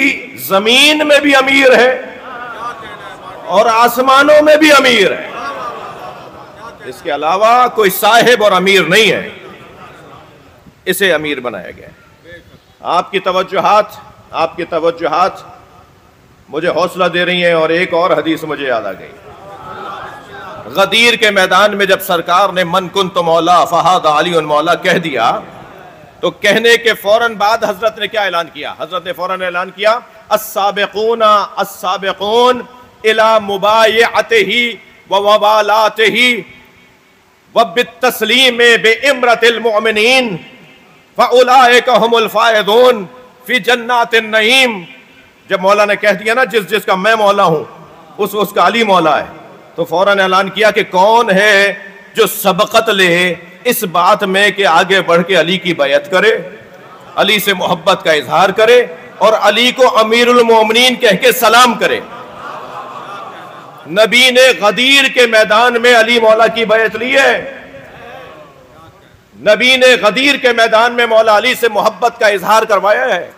زمین میں بھی امیر ہے اور آسمانوں میں بھی امیر ہے، اس کے علاوہ کوئی صاحب اور امیر نہیں ہے، اسے امیر بنایا گیا ہے۔ آپ کی توجہات مجھے حوصلہ دے رہی ہیں، اور ایک اور حدیث مجھے یاد آ گئی۔ غدیر کے میدان میں جب سرکار نے من کنت مولا فہذا علی مولا کہہ دیا، تو کہنے کے فوراً بعد حضرت نے کیا اعلان کیا؟ حضرت نے فوراً اعلان کیا السابقون السابقون الى مبایعتہ ووالاتہ وبالتسلیم بامرۃ المؤمنین فاولئک هم الفائزون فی جنات النعیم۔ جب مولا نے کہہ دیا نا جس کا میں مولا ہوں اس کا علی مولا ہے، تو فوراً اعلان کیا کہ کون ہے جو سبقت لے اس بات میں کہ آگے بڑھ کے علی کی بیعت کرے، علی سے محبت کا اظہار کرے اور علی کو امیر المومنین کہہ کے سلام کرے۔ نبی نے غدیر کے میدان میں علی مولا کی بیعت لی ہے، نبی نے غدیر کے میدان میں مولا علی سے محبت کا اظہار کروایا ہے،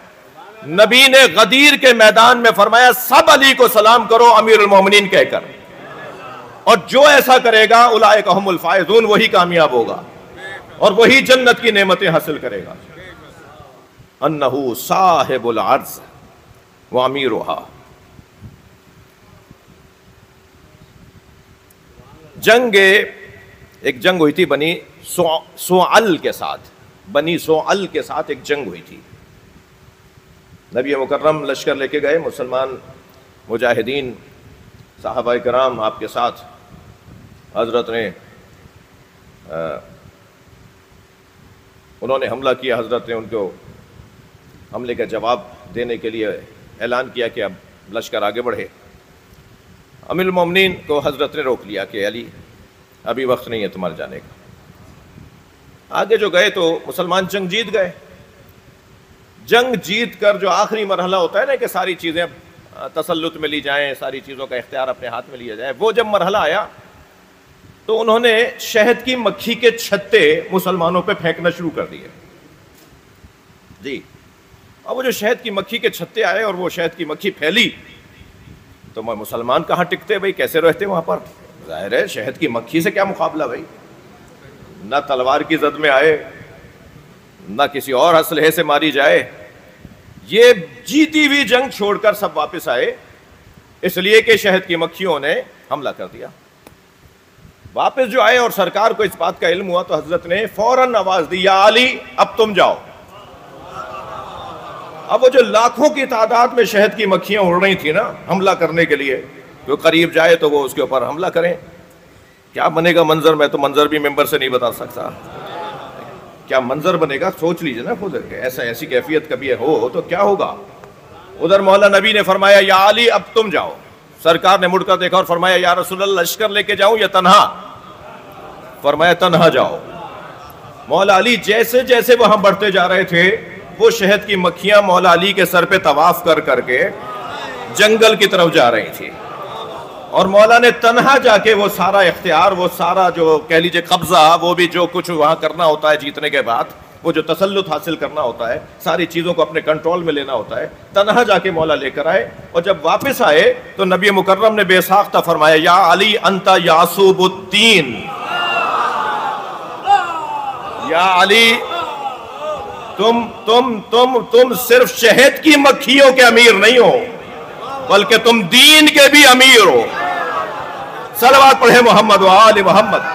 نبی نے غدیر کے میدان میں فرمایا سب علی کو سلام کرو امیر المومنین کہہ کر، اور جو ایسا کرے گا اولئک هم الفائزون، وہی کامیاب ہوگا اور وہی جنت کی نعمتیں حاصل کرے گا۔ انہ صاحب العرض وامیرھا۔ ایک جنگ ہوئی تھی بنی سوعل کے ساتھ، بنی سوعل کے ساتھ ایک جنگ ہوئی تھی۔ نبی مکرم لشکر لے کے گئے، مسلمان مجاہدین صحابہ کرام آپ کے ساتھ، حضرت نے انہوں نے حملہ کیا، حضرت نے ان کو حملے کا جواب دینے کے لیے اعلان کیا کہ اب لشکر آگے بڑھے۔ امیر المومنین کو حضرت نے روک لیا کہ علی ابھی وقت نہیں ہے تمہارے جانے کا۔ آگے جو گئے تو مسلمان جنگ جیت گئے۔ جنگ جیت کر جو آخری مرحلہ ہوتا ہے نا کہ ساری چیزیں تسلط میں لی جائیں، ساری چیزوں کا اختیار اپنے ہاتھ میں لیا جائے، وہ جب مرحلہ آیا تو انہوں نے شہد کی مکھی کے چھتے مسلمانوں پہ پھینکنا شروع کر دیے۔ جی، اب وہ جو شہد کی مکھی کے چھتے آئے اور وہ شہد کی مکھی پھیلی تو مسلمان کہاں ٹکتے بھائی، کیسے رہتے وہاں پر؟ ظاہر ہے شہد کی مکھی سے کیا مقابلہ بھائی، نہ تلوار کی زد میں آئے نہ کسی اور اسلحے سے ماری جائے۔ یہ جیتی ہوئی جنگ چھوڑ کر سب واپس آئے، اس لیے کہ شہد کی مکھیوں نے حملہ کر دیا۔ واپس جو آئے اور سرکار کو اس بات کا علم ہوا تو حضرت نے فوراً آواز دی یا علی اب تم جاؤ۔ اب وہ جو لاکھوں کی تعداد میں شہد کی مکھیاں اڑ رہی تھی نا حملہ کرنے کے لیے، جو قریب جائے تو وہ اس کے اوپر حملہ کریں، کیا بنے گا منظر؟ میں تو منظر بھی ممبر سے نہیں بتا سکتا، کیا منظر بنے گا سوچ لیجئے نا خود، ایسی کیفیت کبھی ہو تو کیا ہوگا۔ ادھر مولا نبی نے فرمایا یا علی اب تم جاؤ، سرکار نے مڑ کر دیکھا اور فرمایا یا رسول اللہ لشکر لے کے جاؤں یا تنہا؟ فرمایا تنہا جاؤ۔ مولا علی جیسے جیسے وہاں بڑھتے جا رہے تھے وہ شہد کی مکھیاں مولا علی کے سر پہ طواف کر کر کے جنگل کی طرف جا رہی تھی، اور مولا نے تنہا جا کے وہ سارا اختیار، وہ سارا جو کہہ لیجئے قبضہ، وہ بھی جو کچھ وہاں کرنا ہوتا ہے جیتنے کے بعد، وہ جو تسلط حاصل کرنا ہوتا ہے، ساری چیزوں کو اپنے کنٹرول میں لینا ہوتا ہے، تنہا جا کے مولا لے کر آئے. اور جب واپس آئے تو نبی مکرم نے بے ساختہ فرمایا یا علی انت یعصوب الدین، یا علی تم صرف شہد کی مکھیوں کے امیر نہیں ہو، بلکہ تم دین کے بھی امیر ہو. صلوات پڑھے محمد و آل محمد.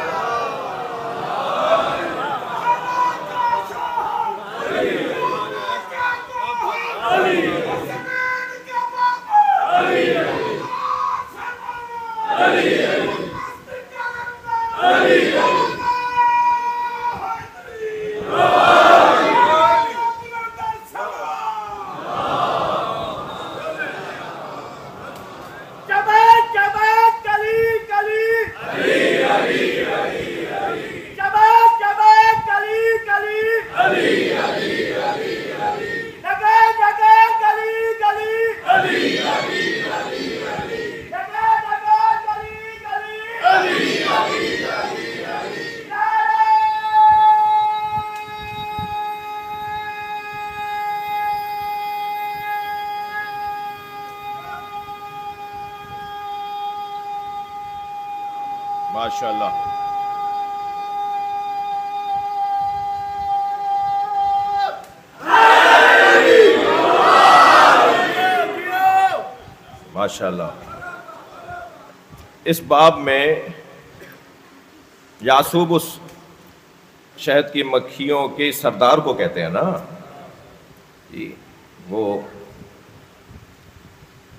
ماشاءاللہ. ماشاءاللہ. اس باب میں یعصوب اس شہد کی مکھیوں کے سردار کو کہتے ہیں نا جی. وہ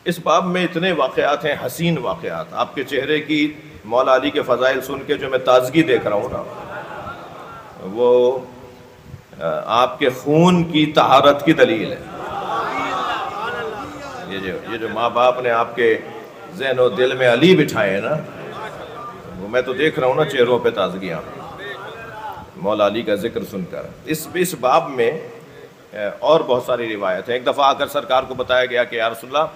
اس باب میں اتنے واقعات ہیں، حسین واقعات. آپ کے چہرے کی مولا علی کے فضائل سن کے جو میں تازگی دیکھ رہا ہوں نا، وہ آپ کے خون کی طہارت کی دلیل ہے. یہ جو ماں باپ نے آپ کے ذہن و دل میں علی بٹھائے ہیں نا، وہ میں تو دیکھ رہا ہوں نا چہروں پہ تازگیاں مولا علی کا ذکر سن کر. اس باب میں اور بہت ساری روایت ہیں. ایک دفعہ آ کر سرکار کو بتایا گیا کہ یا رسول اللہ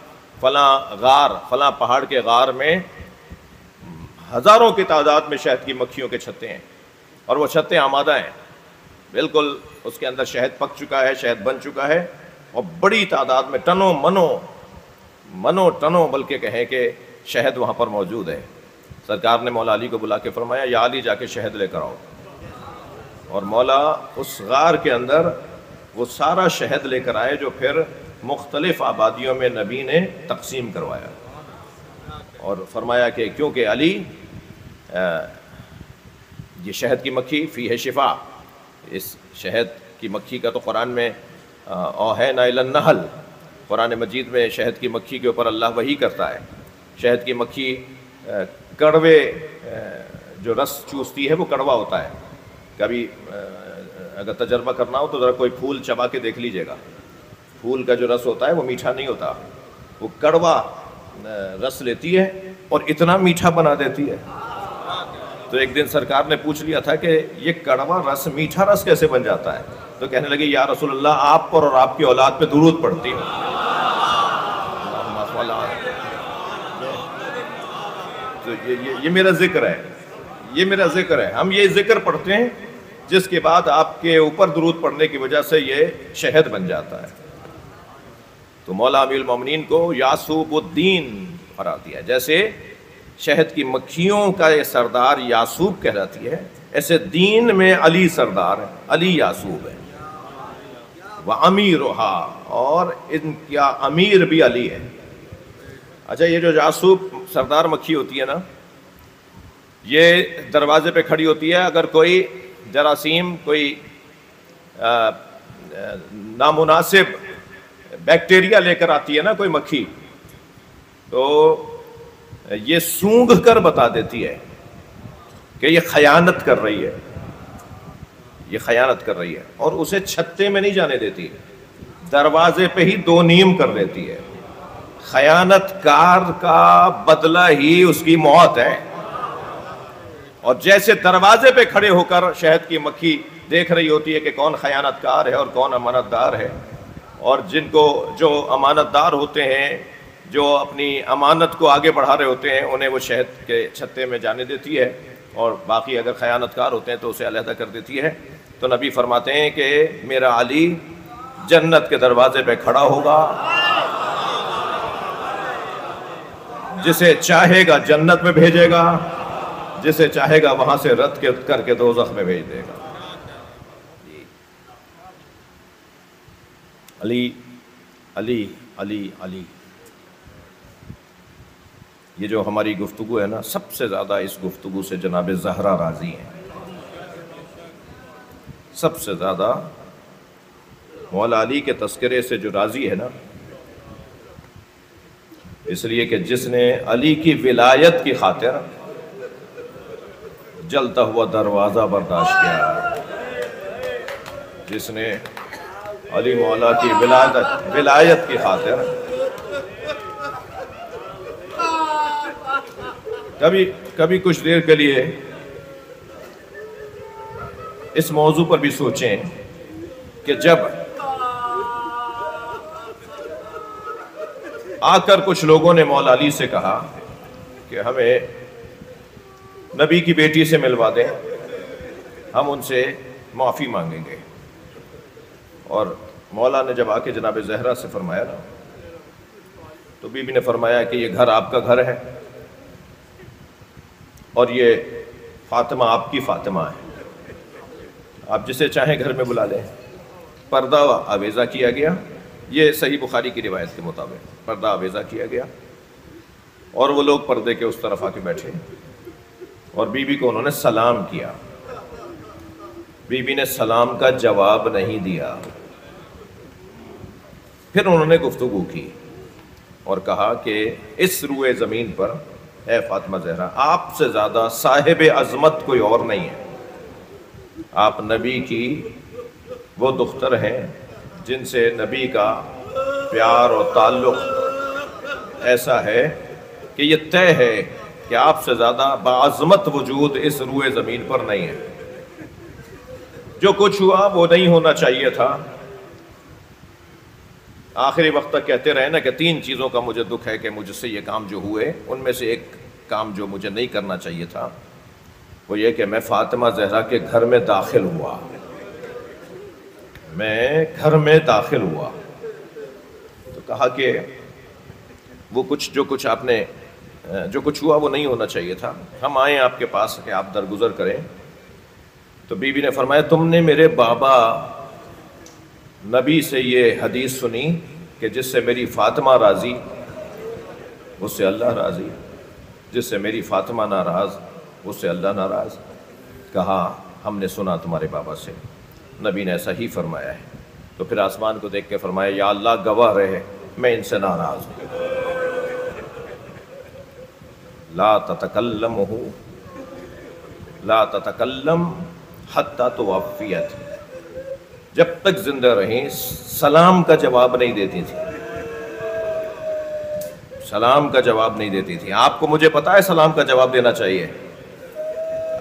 فلاں غار، فلاں پہاڑ کے غار میں ہزاروں کی تعداد میں شہد کی مکھیوں کے چھتے ہیں، اور وہ چھتے آمادہ ہیں، بالکل اس کے اندر شہد پک چکا ہے، شہد بن چکا ہے، اور بڑی تعداد میں ٹنوں منوں ٹنوں بلکہ کہیں کہ شہد وہاں پر موجود ہے. سرکار نے مولا علی کو بلا کے فرمایا یا علی جا کے شہد لے کر آؤ. اور مولا اس غار کے اندر وہ سارا شہد لے کر آئے جو پھر مختلف آبادیوں میں نبی نے تقسیم کروایا، اور فرمایا کہ کیونکہ علی یہ شہد کی مکھی فیہ شفا، اس شہد کی مکھی کا تو قرآن میں اوحینا الی النحل، قرآن مجید میں شہد کی مکھی کے اوپر اللہ وحی کرتا ہے. شہد کی مکھی کڑوے جو رس چوستی ہے وہ کڑوا ہوتا ہے. کبھی اگر تجربہ کرنا ہو تو ذرا کوئی پھول چبا کے دیکھ لیجئے گا. پھول کا جو رس ہوتا ہے وہ میٹھا نہیں ہوتا، وہ کڑوا رس لیتی ہے اور اتنا میٹھا بنا دیتی ہے. تو ایک دن سرکار نے پوچھ لیا تھا کہ یہ کڑوا رس میٹھا رس کیسے بن جاتا ہے؟ تو کہنے لگے یا رسول اللہ آپ پر اور آپ کی اولاد پہ درود پڑھتی ہوں. تو یہ میرا ذکر ہے، یہ میرا ذکر ہے. ہم یہ ذکر پڑھتے ہیں جس کے بعد آپ کے اوپر درود پڑھنے کی وجہ سے یہ شہد بن جاتا ہے. تو مولا امیر المومنین کو یعصوب الدین قرار دیا. جیسے شہد کی مکھیوں کا یہ سردار یعصوب کہلاتی ہے، ایسے دین میں علی سردار ہے، علی یعصوب ہے. وَأَمِيرُهَا، اور ان کا امیر بھی علی ہے. اچھا، یہ جو یعصوب سردار مکھی ہوتی ہے نا، یہ دروازے پہ کھڑی ہوتی ہے. اگر کوئی جراثیم، کوئی نامناسب بیکٹیریا لے کر آتی ہے نا کوئی مکھی، تو یہ سونگھ کر بتا دیتی ہے کہ یہ خیانت کر رہی ہے، یہ خیانت کر رہی ہے، اور اسے چھتے میں نہیں جانے دیتی، دروازے پہ ہی دو نیم کر دیتی ہے. خیانت کار کا بدلہ ہی اس کی موت ہے. اور جیسے دروازے پہ کھڑے ہو کر شہد کی مکھی دیکھ رہی ہوتی ہے کہ کون خیانت کار ہے اور کون امانت دار ہے، اور جن کو جو امانت دار ہوتے ہیں جو اپنی امانت کو آگے بڑھا رہے ہوتے ہیں انہیں وہ شہد کے چھتے میں جانے دیتی ہے، اور باقی اگر خیانت کار ہوتے ہیں تو اسے علیحدہ کر دیتی ہے۔ تو نبی فرماتے ہیں کہ میرا علی جنت کے دروازے پہ کھڑا ہوگا، جسے چاہے گا جنت میں بھیجے گا، جسے چاہے گا وہاں سے رد کر کے دوزخ میں بھیج دے گا۔ علی علی علی علی، یہ جو ہماری گفتگو ہے نا، سب سے زیادہ اس گفتگو سے جناب زہرا راضی ہیں، سب سے زیادہ مولا علی کے تذکرے سے جو راضی ہے نا، اس لیے کہ جس نے علی کی ولایت کی خاطر جلتا ہوا دروازہ برداشت کیا، جس نے علی مولا کی ولایت کی خاطر کبھی کچھ دیر کے لیے اس موضوع پر بھی سوچیں کہ جب آ کر کچھ لوگوں نے مولا علی سے کہا کہ ہمیں نبی کی بیٹی سے ملوا دیں، ہم ان سے معافی مانگیں گے، اور مولا نے جب آ کے جناب زہرا سے فرمایا نا، تو بی بی نے فرمایا کہ یہ گھر آپ کا گھر ہے اور یہ فاطمہ آپ کی فاطمہ ہے، آپ جسے چاہیں گھر میں بلا لیں۔ پردہ آویزہ کیا گیا، یہ صحیح بخاری کی روایت کے مطابق پردہ آویزہ کیا گیا، اور وہ لوگ پردے کے اس طرف آ کے بیٹھے اور بی بی کو انہوں نے سلام کیا۔ بی بی نے سلام کا جواب نہیں دیا، پھر انہوں نے گفتگو کی اور کہا کہ اس روئے زمین پر اے فاطمہ زہرا، آپ سے زیادہ صاحب عظمت کوئی اور نہیں ہے، آپ نبی کی وہ دختر ہیں جن سے نبی کا پیار اور تعلق ایسا ہے کہ یہ طے ہے کہ آپ سے زیادہ باعظمت وجود اس روئے زمین پر نہیں ہے۔ جو کچھ ہوا وہ نہیں ہونا چاہیے تھا، آخری وقت تک کہتے رہے نا کہ 3 چیزوں کا مجھے دکھ ہے کہ مجھ سے یہ کام جو ہوئے، ان میں سے ایک کام جو مجھے نہیں کرنا چاہیے تھا وہ یہ کہ میں فاطمہ زہرا کے گھر میں داخل ہوا، میں گھر میں داخل ہوا۔ تو کہا کہ وہ جو کچھ ہوا وہ نہیں ہونا چاہیے تھا، ہم آئیں آپ کے پاس کہ آپ درگزر کریں۔ تو بی بی نے فرمایا تم نے میرے بابا نبی سے یہ حدیث سنی کہ جس سے میری فاطمہ راضی اس سے اللہ راضی، جس سے میری فاطمہ ناراض اس سے اللہ ناراض۔ کہا ہم نے سنا تمہارے بابا سے، نبی نے ایسا ہی فرمایا ہے۔ تو پھر آسمان کو دیکھ کے فرمایا یا اللہ گواہ رہے میں ان سے ناراض ہوں۔ لا تتکلم حتی توفیت، جب تک زندہ رہیں سلام کا جواب نہیں دیتی تھی، سلام کا جواب نہیں دیتی تھی۔ آپ کو مجھے پتا ہے سلام کا جواب دینا چاہیے،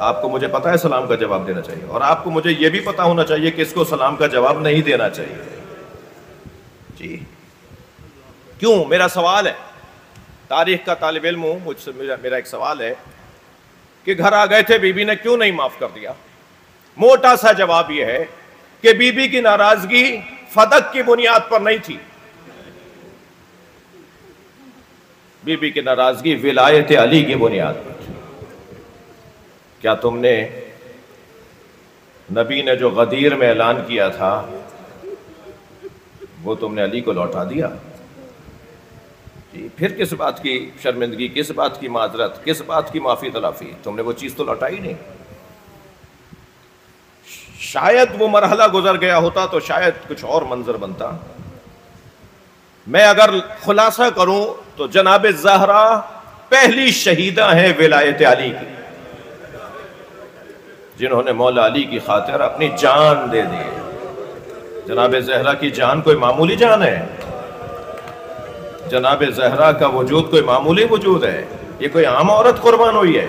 آپ کو مجھے پتا ہے سلام کا جواب دینا چاہیے، اور آپ کو مجھے یہ بھی پتا ہونا چاہیے کہ اس کو سلام کا جواب نہیں دینا چاہیے۔ جی کیوں؟ میرا سوال ہے، تاریخ کا طالب علم ہوں، مجھ سے میرا ایک سوال ہے کہ گھر آ گئے تھے، بی بی نے کیوں نہیں معاف کر دیا؟ موٹا سا جواب یہ ہے کہ بی بی کی ناراضگی فدق کی بنیاد پر نہیں تھی، بی بی کی ناراضگی ولایت علی کی بنیاد پر تھی۔ کیا تم نے نبی نے جو غدیر میں اعلان کیا تھا وہ تم نے علی کو لوٹا دیا؟ جی پھر کس بات کی شرمندگی، کس بات کی معذرت، کس بات کی معافی تلافی؟ تم نے وہ چیز تو لوٹائی نہیں۔ شاید وہ مرحلہ گزر گیا ہوتا تو شاید کچھ اور منظر بنتا۔ میں اگر خلاصہ کروں تو جناب زہرا پہلی شہیدہ ہیں ولایت علی کی، جنہوں نے مولا علی کی خاطر اپنی جان دے دی۔ جناب زہرا کی جان کوئی معمولی جان ہے؟ جناب زہرا کا وجود کوئی معمولی وجود ہے؟ یہ کوئی عام عورت قربان ہوئی ہے؟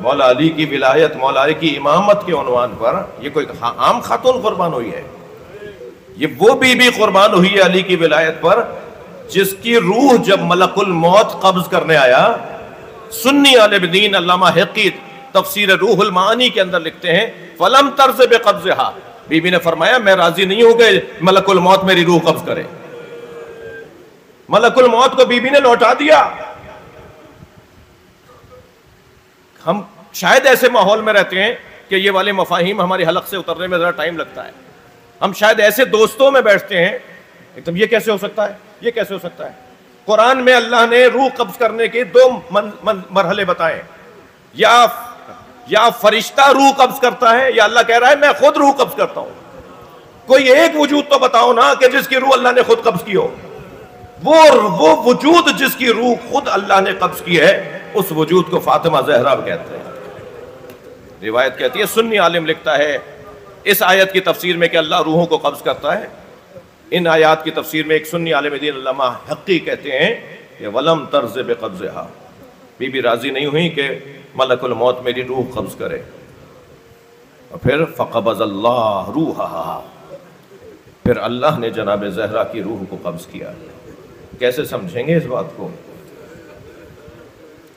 مولا علی کی ولایت، مولا علی کی امامت کے عنوان پر یہ کوئی عام خاتون قربان ہوئی ہے؟ یہ وہ بی بی قربان ہوئی ہے علی کی ولایت پر جس کی روح جب ملک الموت قبض کرنے آیا، سنی عالم دین علامہ حقی تفسیر روح المعانی کے اندر لکھتے ہیں فلم طرز بقبضہا، بی بی نے فرمایا میں راضی نہیں ہوں کہ ملک الموت میری روح قبض کرے. ملک الموت کو بی بی نے لوٹا دیا. ہم شاید ایسے ماحول میں رہتے ہیں کہ یہ والے مفاہیم ہماری حلق سے اترنے میں ذرا ٹائم لگتا ہے. ہم شاید ایسے دوستوں میں بیٹھتے ہیں ایک دم یہ کیسے ہو سکتا ہے، یہ کیسے ہو سکتا ہے. قرآن میں اللہ نے روح قبض کرنے کے دو مرحلے بتائے، یا فرشتہ روح قبض کرتا ہے، یا اللہ کہہ رہا ہے میں خود روح قبض کرتا ہوں. کوئی ایک وجود تو بتاؤ نا کہ جس کی روح اللہ نے خود قبض کی ہو. وہ وجود جس کی روح خود اللہ نے قبض کی ہے، اس وجود کو فاطمہ زہرا کہتے ہیں. روایت کہتی ہے، سنی عالم لکھتا ہے اس آیت کی تفسیر میں کہ اللہ روحوں کو قبض کرتا ہے. ان آیات کی تفسیر میں ایک سنی عالم دین علامہ حقی کہتے ہیں کہ ولم طرز بقبضہا، بی بی راضی نہیں ہوئی کہ ملک الموت میری روح قبض کرے. اور پھر فقبض اللہ روحہا، پھر اللہ نے جناب زہرا کی روح کو قبض کیا. کیسے سمجھیں گے اس بات کو؟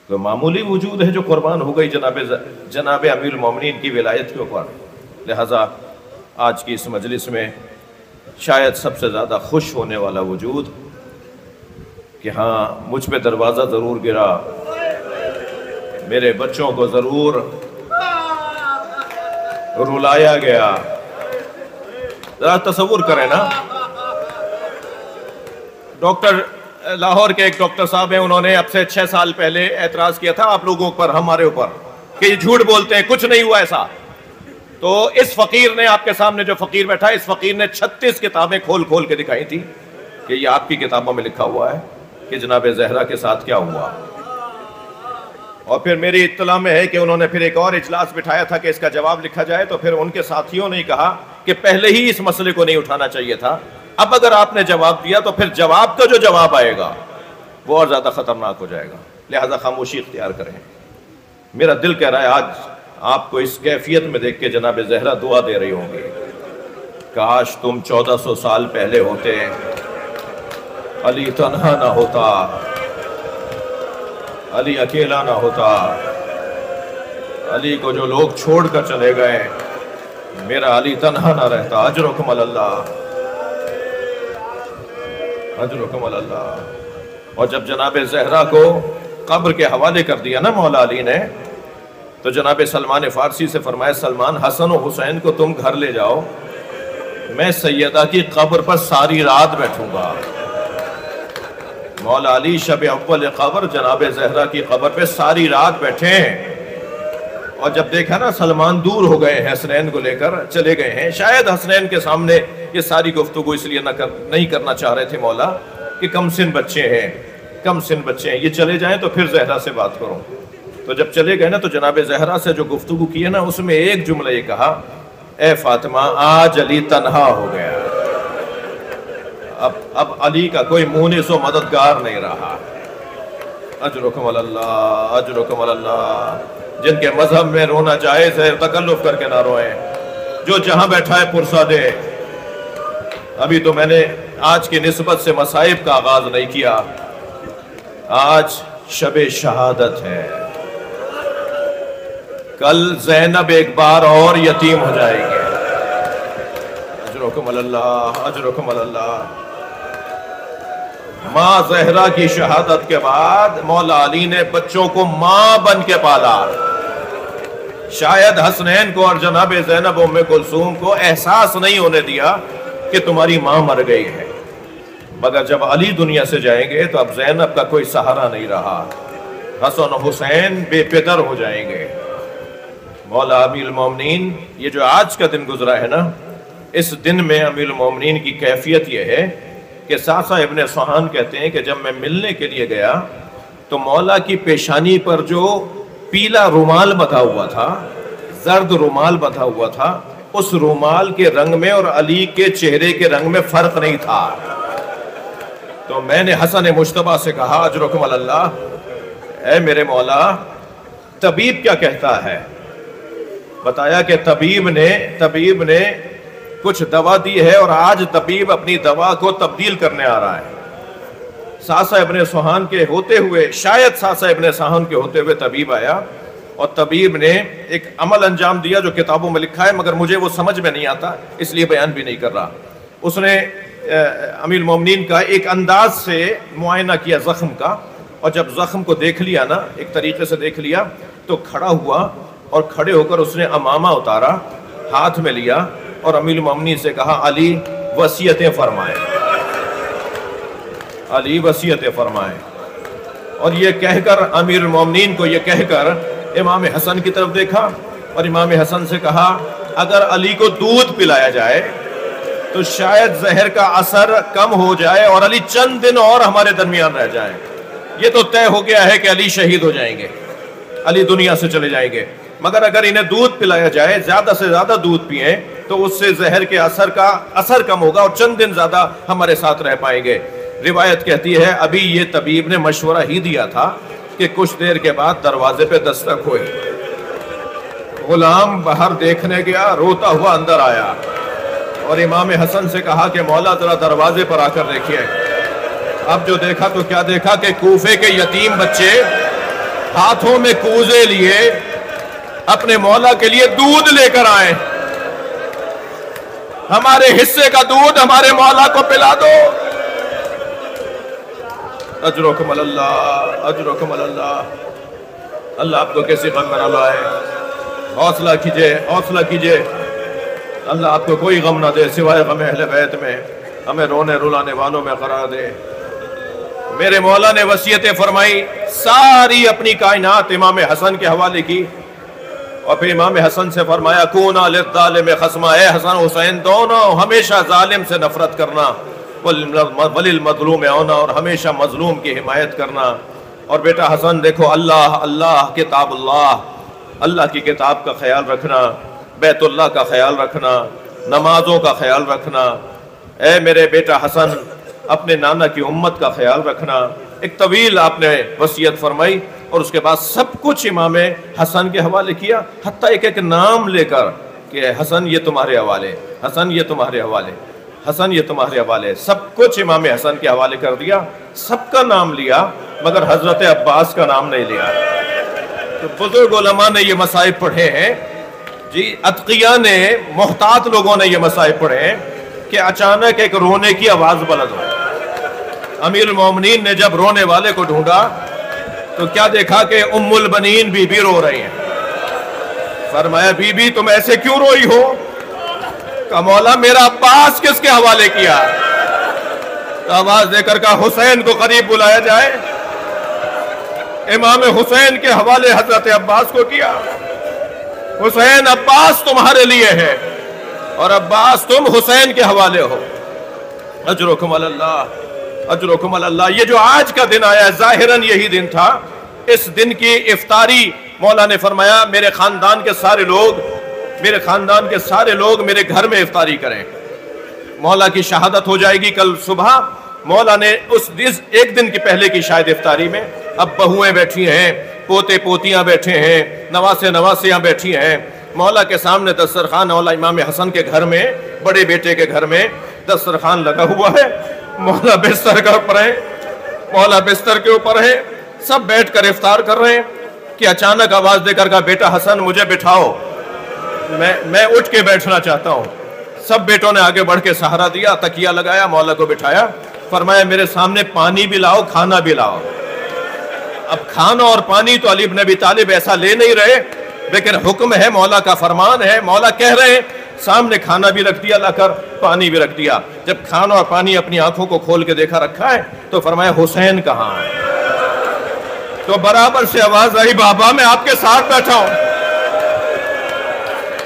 کوئی معمولی وجود ہے جو قربان ہو گئی جناب امیر المومنین کی ولایت کے اوپر. لہذا آج کی اس مجلس میں شاید سب سے زیادہ خوش ہونے والا وجود کہ ہاں مجھ پہ دروازہ ضرور گرا، میرے بچوں کو ضرور رلایا گیا. ذرا تصور کریں نا، ڈاکٹر لاہور کے ایک ڈاکٹر صاحب ہیں، انہوں نے اب سے 6 سال پہلے اعتراض کیا تھا آپ لوگوں پر، ہمارے اوپر، کہ یہ جھوٹ بولتے ہیں، کچھ نہیں ہوا ایسا. تو اس فقیر نے، آپ کے سامنے جو فقیر بیٹھا، اس فقیر نے 36 کتابیں کھول کھول کے دکھائی تھی کہ یہ آپ کی کتابوں میں لکھا ہوا ہے کہ جناب زہرا کے ساتھ کیا ہوا. اور پھر میری اطلاع میں ہے کہ انہوں نے پھر ایک اور اجلاس بٹھایا تھا کہ اس کا جواب لکھا جائے. تو پھر ان کے ساتھیوں نے کہا کہ پہلے ہی اس مسئلے کو نہیں اٹھانا چاہیے تھا. اب اگر آپ نے جواب دیا تو پھر جواب کا جو جواب آئے گا وہ اور زیادہ خطرناک ہو جائے گا. لہذا خاموشی اختیار کریں. میرا دل کہہ رہا ہے آج آپ کو اس کیفیت میں دیکھ کے جناب زہرا دعا دے رہی ہوں گی، کاش تم 1400 سال پہلے ہوتے، علی تنہا نہ ہوتا، علی اکیلا نہ ہوتا، علی کو جو لوگ چھوڑ کر چلے گئے، میرا علی تنہا نہ رہتا. اجرکم اللہ، اجرکم اللہ. اور جب جناب زہرا کو قبر کے حوالے کر دیا نا مولا علی نے، تو جناب سلمان فارسی سے فرمایا سلمان حسن و حسین کو تم گھر لے جاؤ، میں سیدہ کی قبر پر ساری رات بیٹھوں گا. مولا علی شب اول قبر جناب زہرا کی قبر پہ ساری رات بیٹھے ہیں. اور جب دیکھا نا سلمان دور ہو گئے ہیں، حسنین کو لے کر چلے گئے ہیں، شاید حسنین کے سامنے یہ ساری گفتگو اس لیے نہیں کرنا چاہ رہے تھے مولا کہ کم سن بچے ہیں، کم سن بچے ہیں، یہ چلے جائیں تو پھر زہرا سے بات کروں. تو جب چلے گئے نا تو جناب زہرا سے جو گفتگو کی ہے نا، اس میں ایک جملہ یہ کہا، اے فاطمہ آج علی تنہا ہو گیا، اب علی کا کوئی مونس و مددگار نہیں رہا. اجرکم اللہ، اجرکم اللہ. جن کے مذہب میں رونا جائز ہے تکلف کر کے نہ روئیں، جو جہاں بیٹھا ہے پرسہ دے. ابھی تو میں نے آج کی نسبت سے مصائب کا آغاز نہیں کیا، آج شب شہادت ہے. کل زینب ایک بار اور یتیم ہو جائے گی. اجرکم اللہ، اجرکم اللہ. ماں زہرا کی شہادت کے بعد مولا علی نے بچوں کو ماں بن کے پالا. شاید حسنین کو اور جناب زینب ام کلثوم کو احساس نہیں ہونے دیا کہ تمہاری ماں مر گئی ہے، مگر جب علی دنیا سے جائیں گے تو اب زینب کا کوئی سہارا نہیں رہا، حسن و حسین بے پدر ہو جائیں گے. مولا امیر المومنین، یہ جو آج کا دن گزرا ہے نا، اس دن میں امیر المومنین کی کیفیت یہ ہے کہ ساسا ابن سوہان کہتے ہیں کہ جب میں ملنے کے لیے گیا تو مولا کی پیشانی پر جو پیلا رومال بندھا ہوا تھا، زرد رومال بندھا ہوا تھا، اس رومال کے رنگ میں اور علی کے چہرے کے رنگ میں فرق نہیں تھا. تو میں نے حسن مجتبیٰ سے کہا اجرکم اللہ، اے میرے مولا طبیب کیا کہتا ہے؟ بتایا کہ طبیب نے کچھ دوا دی ہے اور آج طبیب اپنی دوا کو تبدیل کرنے آ رہا ہے. ساسا ابن سوہان کے ہوتے ہوئے، شاید ساسا ابن سوہان کے ہوتے ہوئے طبیب آیا، اور طبیب نے ایک عمل انجام دیا جو کتابوں میں لکھا ہے، مگر مجھے وہ سمجھ میں نہیں آتا، اس لیے بیان بھی نہیں کر رہا۔ اس نے امیر المومنین کا ایک انداز سے معائنہ کیا زخم کا، اور جب زخم کو دیکھ لیا نا، ایک طریقے سے دیکھ لیا، تو کھڑا ہوا، اور کھڑے ہو کر اس نے امامہ اتارا، ہاتھ میں لیا، اور امیر المومنین سے کہا علی وصیتیں فرمائیں، علی وصیتیں فرمائیں۔ اور یہ کہہ کر امیر المومنین کو یہ کہہ کر امام حسن کی طرف دیکھا، اور امام حسن سے کہا اگر علی کو دودھ پلایا جائے تو شاید زہر کا اثر کم ہو جائے اور علی چند دن اور ہمارے درمیان رہ جائیں۔ یہ تو طے ہو گیا ہے کہ علی شہید ہو جائیں گے، علی دنیا سے چلے جائیں گے، مگر اگر انہیں دودھ پلایا جائے، زیادہ سے زیادہ دودھ پئیں تو اس سے زہر کے اثر کم ہوگا اور چند دن زیادہ ہمارے ساتھ رہ پائیں گے۔ روایت کہتی ہے ابھی یہ طبیب نے مشورہ ہی دیا تھا کہ کچھ دیر کے بعد دروازے پہ دستک ہوئی، غلام باہر دیکھنے گیا، روتا ہوا اندر آیا، اور امام حسن سے کہا کہ مولا ذرا دروازے پر آ کر دیکھیے۔ اب جو دیکھا تو کیا دیکھا کہ کوفے کے یتیم بچے ہاتھوں میں کوزے لیے اپنے مولا کے لیے دودھ لے کر آئے، ہمارے حصے کا دودھ ہمارے مولا کو پلا دو۔ اجرکم اللہ، اجرکم اللہ، اللہ آپ کو کیسی غم نہ لائے، حوصلہ کیجئے، حوصلہ کیجئے، اللہ آپ کو کوئی غم نہ دے سوائے غم اہل بیت میں، ہمیں رونے رلانے والوں میں قرار دے۔ میرے مولا نے وصیتیں فرمائی، ساری اپنی کائنات امام حسن کے حوالے کی، اور پھر امام حسن سے فرمایا کونا للظالم خصما، اے حسن حسین دونوں ہمیشہ ظالم سے نفرت کرنا، وللمظلوم ہونا، اور ہمیشہ مظلوم کی حمایت کرنا۔ اور بیٹا حسن دیکھو، اللہ کتاب اللہ کی کتاب کا خیال رکھنا، بیت اللہ کا خیال رکھنا، نمازوں کا خیال رکھنا۔ اے میرے بیٹا حسن، اپنے نانا کی امت کا خیال رکھنا۔ ایک طویل آپ نے وصیت فرمائی، اور اس کے بعد سب کچھ امام حسن کے حوالے کیا، حتیٰ ایک نام لے کر کہ حسن یہ تمہارے حوالے، حسن یہ تمہارے حوالے، حسن یہ تمہارے حوالے، سب کچھ امام حسن کے حوالے کر دیا۔ سب کا نام لیا مگر حضرت عباس کا نام نہیں لیا۔ تو بزرگ علماء نے یہ مصائب پڑھے ہیں، جی اتقیاء نے، محتاط لوگوں نے یہ مصائب پڑھے ہیں کہ اچانک ایک رونے کی آواز بلند ہو۔ امیر المومنین نے جب رونے والے کو ڈھونڈا تو کیا دیکھا کہ ام البنین بی بی رو رہی ہیں۔ فرمایا بی بی تم ایسے کیوں روئی ہو؟ کہا مولا میرا عباس کس کے حوالے کیا؟ تو آواز دے کر کہا حسین کو قریب بلایا جائے۔ امام حسین کے حوالے حضرت عباس کو کیا۔ حسین عباس تمہارے لیے ہے، اور عباس تم حسین کے حوالے ہو۔ اجرکم اللہ، اجرکم اللہ۔ یہ جو آج کا دن آیا ہے ظاہراً یہی دن تھا، اس دن کی افطاری مولا نے فرمایا میرے خاندان کے سارے لوگ میرے گھر میں افطاری کریں۔ مولا کی شہادت ہو جائے گی کل صبح۔ مولا نے اس ایک دن کی پہلے کی شاید افطاری میں، اب بہویں بیٹھی ہیں، پوتے پوتیاں بیٹھے ہیں، نواسے نواسیاں بیٹھی ہیں، مولا کے سامنے دسترخوان، مولا امام حسن کے گھر میں، بڑے بیٹے کے گھر میں دسترخوان لگا ہوا ہے، مولا بستر کے اوپر ہیں، مولا بستر کے اوپر ہیں، سب بیٹھ کر افطار کر رہے ہیں کہ اچانک آواز دے کر کہا بیٹا حسن مجھے بٹھاؤ، میں اٹھ کے بیٹھنا چاہتا ہوں۔ سب بیٹوں نے آگے بڑھ کے سہارا دیا، تکیہ لگایا، مولا کو بٹھایا، فرمایا میرے سامنے پانی بھی لاؤ، کھانا بھی لاؤ۔ اب کھانا اور پانی تو علی بن ابی طالب ایسا لے نہیں رہے، لیکن حکم ہے، مولا کا فرمان ہے، مولا کہہ رہے ہیں، سامنے کھانا بھی رکھ دیا لا کر، پانی بھی رکھ دیا۔ جب کھانا اور پانی اپنی آنکھوں کو کھول کے دیکھا رکھا ہے تو فرمایا حسین کہاں ہے؟ تو برابر سے آواز آئی بابا میں آپ کے ساتھ بیٹھا ہوں،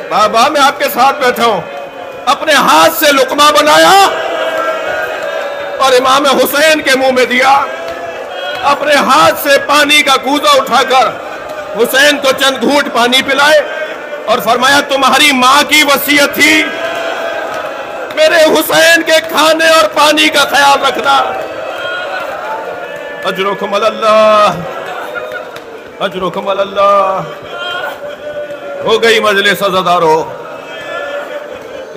بابا میں آپ کے ساتھ بیٹھا ہوں۔ اپنے ہاتھ سے لقمہ بنایا اور امام حسین کے منہ میں دیا، اپنے ہاتھ سے پانی کا کوزہ اٹھا کر حسین کو چند گھونٹ پانی پلائے اور فرمایا تمہاری ماں کی وصیت تھی میرے حسین کے کھانے اور پانی کا خیال رکھنا۔ اجرکم اللہ، اجرکم اللہ۔ ہو گئی مجلس عزادارو،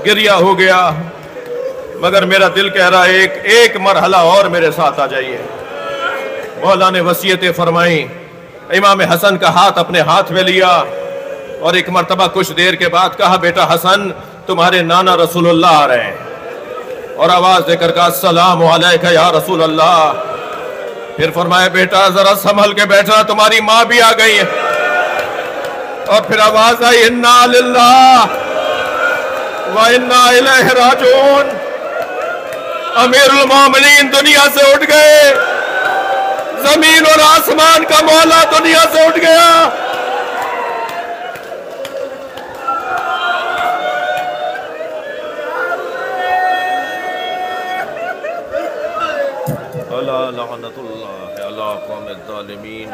گریہ ہو گیا، مگر میرا دل کہہ رہا ہے ایک مرحلہ اور میرے ساتھ آ جائیے۔ مولا نے وصیتیں فرمائیں. امام حسن کا ہاتھ اپنے ہاتھ میں لیا اور ایک مرتبہ کچھ دیر کے بعد کہا بیٹا حسن تمہارے نانا رسول اللہ آ رہے ہیں. اور آواز دے کر کہا السلام علیکہ یا رسول اللہ. پھر فرمایا بیٹا ذرا سنبھل کے بیٹھنا تمہاری ماں بھی آ گئی ہے. اور پھر آواز آئی انا للہ و انا الیہ راجعون. امیر المومنین دنیا سے اٹھ گئے. زمین اور آسمان کا مولا دنیا سے اٹھ گیا. الا لعنت اللہ علی قوم الظالمین.